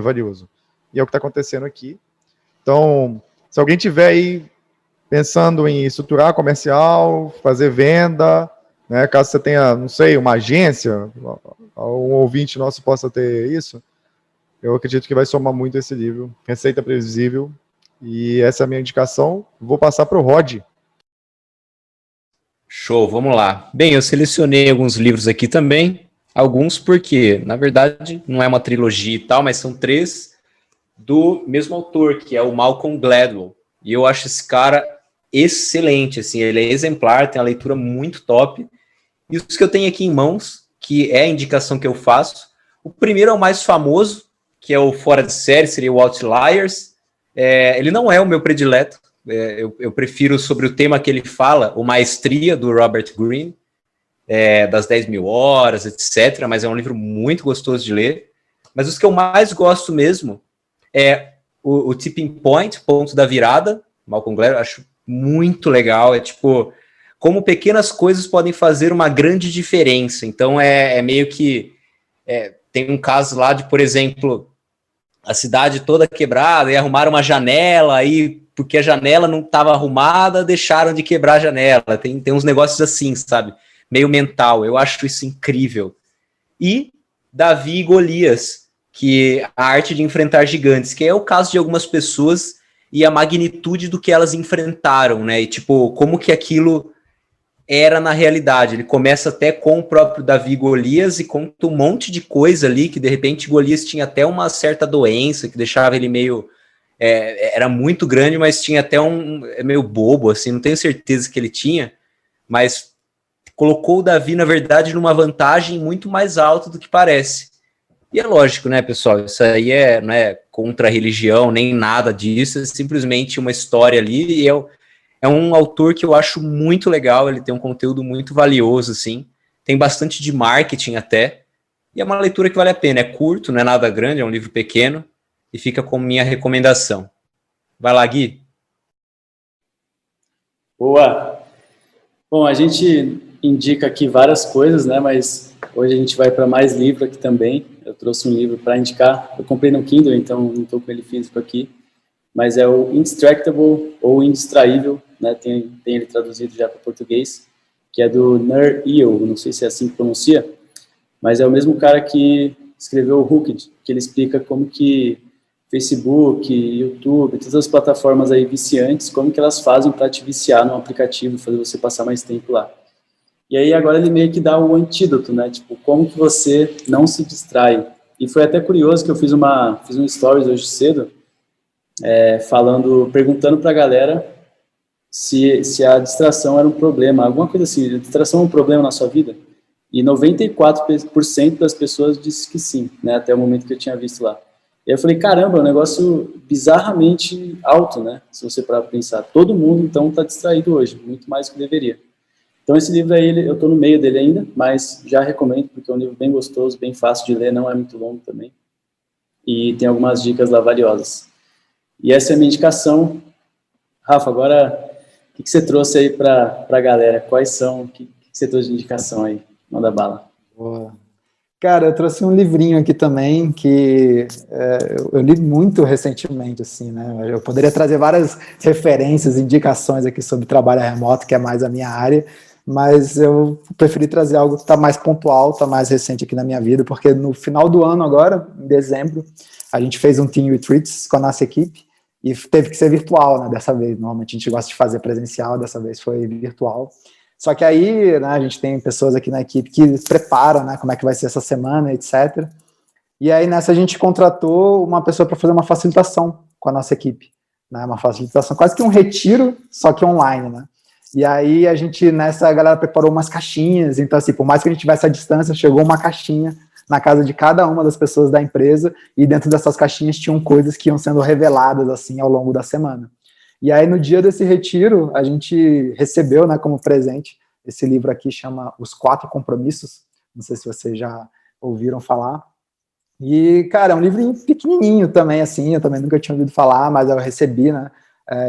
valioso. E é o que está acontecendo aqui. Então, se alguém tiver aí pensando em estruturar comercial, fazer venda, né, caso você tenha, não sei, uma agência, um ouvinte nosso possa ter isso, eu acredito que vai somar muito esse livro, Receita Previsível, e essa é a minha indicação. Vou passar para o Rod. Show, vamos lá. Bem, eu selecionei alguns livros aqui também, alguns porque, na verdade, não é uma trilogia e tal, mas são 3 do mesmo autor, que é o Malcolm Gladwell, e eu acho esse cara excelente, assim, ele é exemplar, tem uma leitura muito top. E os que eu tenho aqui em mãos, que é a indicação que eu faço, o primeiro é o mais famoso, que é o Fora de Série, seria o Outliers. Ele não é o meu predileto, eu prefiro sobre o tema que ele fala, o Maestria, do Robert Greene, das 10.000 horas, etc., mas é um livro muito gostoso de ler. Mas os que eu mais gosto mesmo é o Tipping Point, Ponto da Virada, Malcolm Gladwell, acho muito legal, tipo, como pequenas coisas podem fazer uma grande diferença. Então meio que, tem um caso lá de, por exemplo, a cidade toda quebrada e arrumaram uma janela, aí porque a janela não estava arrumada, deixaram de quebrar a janela. Tem uns negócios assim, sabe? Meio mental, eu acho isso incrível. E Davi e Golias, que é a arte de enfrentar gigantes, que é o caso de algumas pessoas e a magnitude do que elas enfrentaram, né? E tipo, como que aquilo era na realidade. Ele começa até com o próprio Davi e Golias e conta um monte de coisa ali, que de repente Golias tinha até uma certa doença, que deixava ele meio... era muito grande, mas tinha até meio bobo, assim, não tenho certeza que ele tinha, mas colocou o Davi, na verdade, numa vantagem muito mais alta do que parece. E é lógico, né, pessoal, isso aí não é contra a religião, nem nada disso, é simplesmente uma história ali, e é um autor que eu acho muito legal, ele tem um conteúdo muito valioso, assim, tem bastante de marketing até, e é uma leitura que vale a pena, é curto, não é nada grande, é um livro pequeno, e fica como minha recomendação. Vai lá, Gui. Boa! Bom, a gente indica aqui várias coisas, né, mas hoje a gente vai para mais livro aqui também. Eu trouxe um livro para indicar, eu comprei no Kindle, então não estou com ele físico aqui, mas é o Indistractable ou Indistraível, né, tem ele traduzido já para português, que é do Nir Eyal, não sei se é assim que pronuncia, mas é o mesmo cara que escreveu o Hooked, que ele explica como que Facebook, YouTube, todas as plataformas aí viciantes, como que elas fazem para te viciar no aplicativo, fazer você passar mais tempo lá. E aí agora ele meio que dá o antídoto, né, tipo, como que você não se distrai. E foi até curioso que eu fiz um stories hoje cedo, perguntando para a galera se a distração era um problema, alguma coisa assim, a distração é um problema na sua vida? E 94% das pessoas disse que sim, né, até o momento que eu tinha visto lá. E aí eu falei, caramba, é um negócio bizarramente alto, né, se você parar para pensar. Todo mundo, então, está distraído hoje, muito mais do que deveria. Então, esse livro aí, eu estou no meio dele ainda, mas já recomendo, porque é um livro bem gostoso, bem fácil de ler, não é muito longo também. E tem algumas dicas lá valiosas. E essa é a minha indicação. Rafa, agora, o que você trouxe aí para a galera? Quais são? O que você trouxe de indicação aí? Manda bala. Boa. Cara, eu trouxe um livrinho aqui também que eu li muito recentemente, assim, né? Eu poderia trazer várias referências, indicações aqui sobre trabalho remoto, que é mais a minha área, mas eu preferi trazer algo que está mais pontual, está mais recente aqui na minha vida, porque no final do ano agora, em dezembro, a gente fez um Team Retreats com a nossa equipe e teve que ser virtual, né, dessa vez. Normalmente a gente gosta de fazer presencial, dessa vez foi virtual. Só que aí, né, a gente tem pessoas aqui na equipe que preparam, né, como é que vai ser essa semana, etc. E aí nessa a gente contratou uma pessoa para fazer uma facilitação com a nossa equipe, né, uma facilitação, quase que um retiro, só que online, né. E aí a galera preparou umas caixinhas, então assim, por mais que a gente tivesse a distância, chegou uma caixinha na casa de cada uma das pessoas da empresa, e dentro dessas caixinhas tinham coisas que iam sendo reveladas, assim, ao longo da semana. E aí, no dia desse retiro, a gente recebeu, né, como presente, esse livro aqui chama Os 4 Compromissos, não sei se vocês já ouviram falar. E, cara, é um livro pequenininho também, assim, eu também nunca tinha ouvido falar, mas eu recebi, né,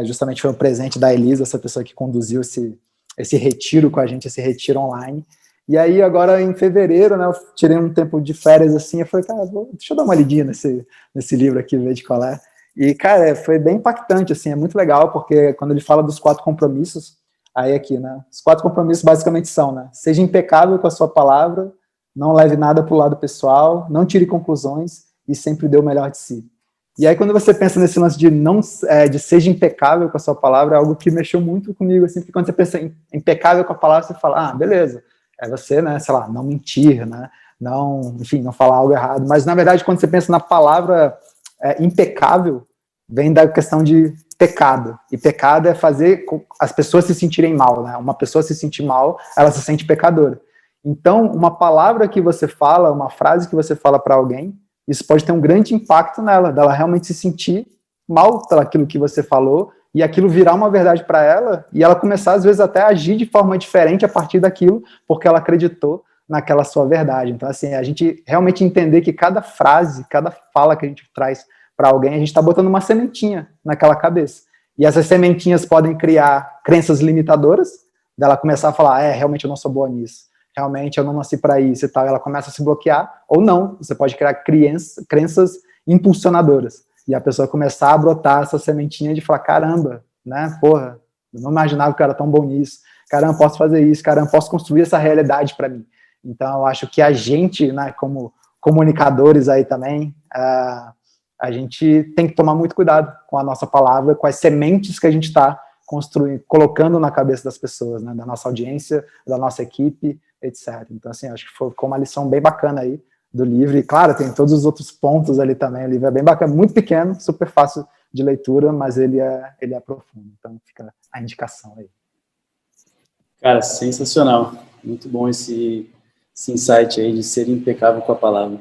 justamente foi um presente da Elisa, essa pessoa que conduziu esse retiro com a gente, esse retiro online. E aí, agora, em fevereiro, né, eu tirei um tempo de férias, assim, eu falei, cara, deixa eu dar uma lidinha nesse livro aqui, ver de qual é. E, cara, foi bem impactante, assim, é muito legal, porque quando ele fala dos 4 compromissos, aí aqui, né, os 4 compromissos basicamente são, né, seja impecável com a sua palavra, não leve nada para o lado pessoal, não tire conclusões e sempre dê o melhor de si. E aí, quando você pensa nesse lance de seja impecável com a sua palavra, é algo que mexeu muito comigo, assim, porque quando você pensa em impecável com a palavra, você fala, beleza, é você, né, sei lá, não mentir, né, não, enfim, não falar algo errado, mas, na verdade, quando você pensa na palavra impecável, vem da questão de pecado. E pecado é fazer as pessoas se sentirem mal, né? Uma pessoa se sentir mal, ela se sente pecadora. Então, uma palavra que você fala, uma frase que você fala para alguém, isso pode ter um grande impacto nela, dela realmente se sentir mal pelaquilo que você falou, e aquilo virar uma verdade para ela, e ela começar, às vezes, até a agir de forma diferente a partir daquilo, porque ela acreditou naquela sua verdade. Então, assim, a gente realmente entender que cada frase, cada fala que a gente traz para alguém, a gente está botando uma sementinha naquela cabeça. E essas sementinhas podem criar crenças limitadoras, dela começar a falar, realmente eu não sou boa nisso, realmente eu não nasci para isso e tal, ela começa a se bloquear, ou não, você pode criar crenças impulsionadoras, e a pessoa começar a brotar essa sementinha de falar, caramba, né, porra, eu não imaginava que eu era tão bom nisso, caramba, posso fazer isso, caramba, posso construir essa realidade para mim. Então, eu acho que a gente, né, como comunicadores aí também, a gente tem que tomar muito cuidado com a nossa palavra, com as sementes que a gente está construindo, colocando na cabeça das pessoas, né, da nossa audiência, da nossa equipe, etc. Então, assim, acho que ficou uma lição bem bacana aí do livro, e claro, tem todos os outros pontos ali também, o livro é bem bacana, muito pequeno, super fácil de leitura, mas ele é profundo, então fica a indicação aí. Cara, sensacional, muito bom esse insight aí de ser impecável com a palavra.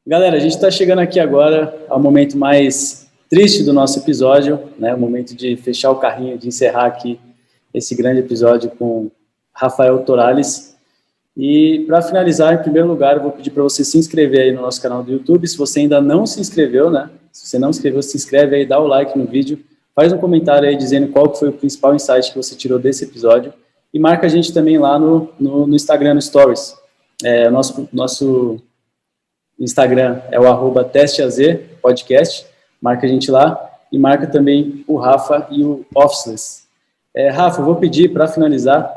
Galera, a gente está chegando aqui agora ao momento mais triste do nosso episódio, né? O momento de fechar o carrinho, de encerrar aqui esse grande episódio com Rafael Torales. E para finalizar, em primeiro lugar, eu vou pedir para você se inscrever aí no nosso canal do YouTube. Se você ainda não se inscreveu, né? Se você não se inscreveu, se inscreve aí, dá o like no vídeo, faz um comentário aí dizendo qual foi o principal insight que você tirou desse episódio e marca a gente também lá no Instagram, no Stories. Nosso Instagram é o @testeaz_podcast, marca a gente lá e marca também o Rafa e o Officeless. Rafa, eu vou pedir para finalizar,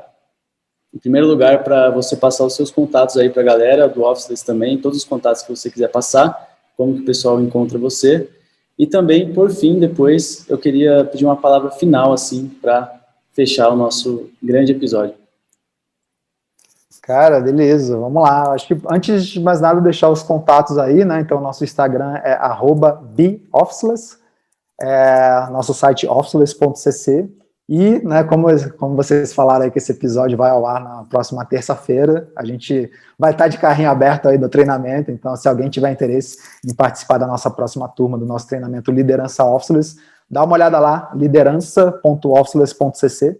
em primeiro lugar, para você passar os seus contatos aí para a galera do Officeless também, todos os contatos que você quiser passar, como que o pessoal encontra você. E também, por fim, depois, eu queria pedir uma palavra final, assim, para fechar o nosso grande episódio. Cara, beleza, vamos lá. Acho que antes de mais nada, deixar os contatos aí, né? Então, nosso Instagram é @beofficeless, nosso site officeless.cc. E, né, como vocês falaram aí que esse episódio vai ao ar na próxima terça-feira, a gente vai estar de carrinho aberto aí do treinamento, então se alguém tiver interesse em participar da nossa próxima turma, do nosso treinamento Liderança Officeless, dá uma olhada lá, liderança.officeless.cc.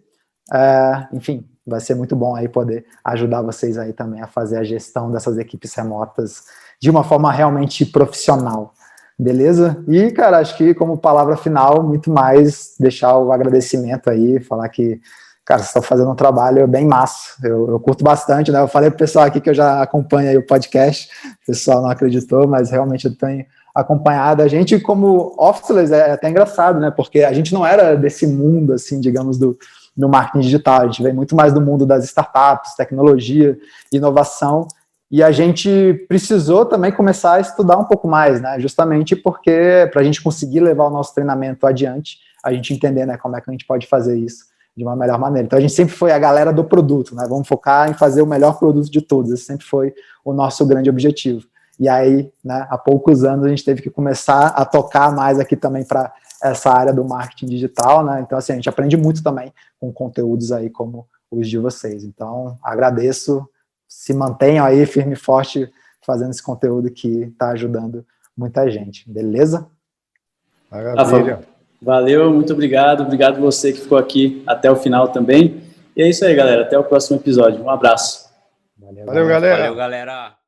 Enfim, vai ser muito bom aí poder ajudar vocês aí também a fazer a gestão dessas equipes remotas de uma forma realmente profissional. Beleza? E, cara, acho que como palavra final, muito mais deixar o agradecimento aí, falar que, cara, vocês estão fazendo um trabalho bem massa. Eu curto bastante, né? Eu falei pro pessoal aqui que eu já acompanho aí o podcast, o pessoal não acreditou, mas realmente eu tenho acompanhado. A gente, como Officeless, é até engraçado, né? Porque a gente não era desse mundo, assim, digamos, do marketing digital. A gente vem muito mais do mundo das startups, tecnologia, inovação. E a gente precisou também começar a estudar um pouco mais, né? Justamente porque, para a gente conseguir levar o nosso treinamento adiante, a gente entender, né, como é que a gente pode fazer isso de uma melhor maneira. Então, a gente sempre foi a galera do produto, né? Vamos focar em fazer o melhor produto de todos. Esse sempre foi o nosso grande objetivo. E aí, né, há poucos anos, a gente teve que começar a tocar mais aqui também para essa área do marketing digital, né? Então, assim, a gente aprende muito também com conteúdos aí como os de vocês. Então, agradeço. Se mantenham aí firme e forte fazendo esse conteúdo que está ajudando muita gente, beleza? Maravilha. Valeu, muito obrigado. Obrigado você que ficou aqui até o final também. E é isso aí, galera. Até o próximo episódio. Um abraço. Valeu, galera. Valeu, galera.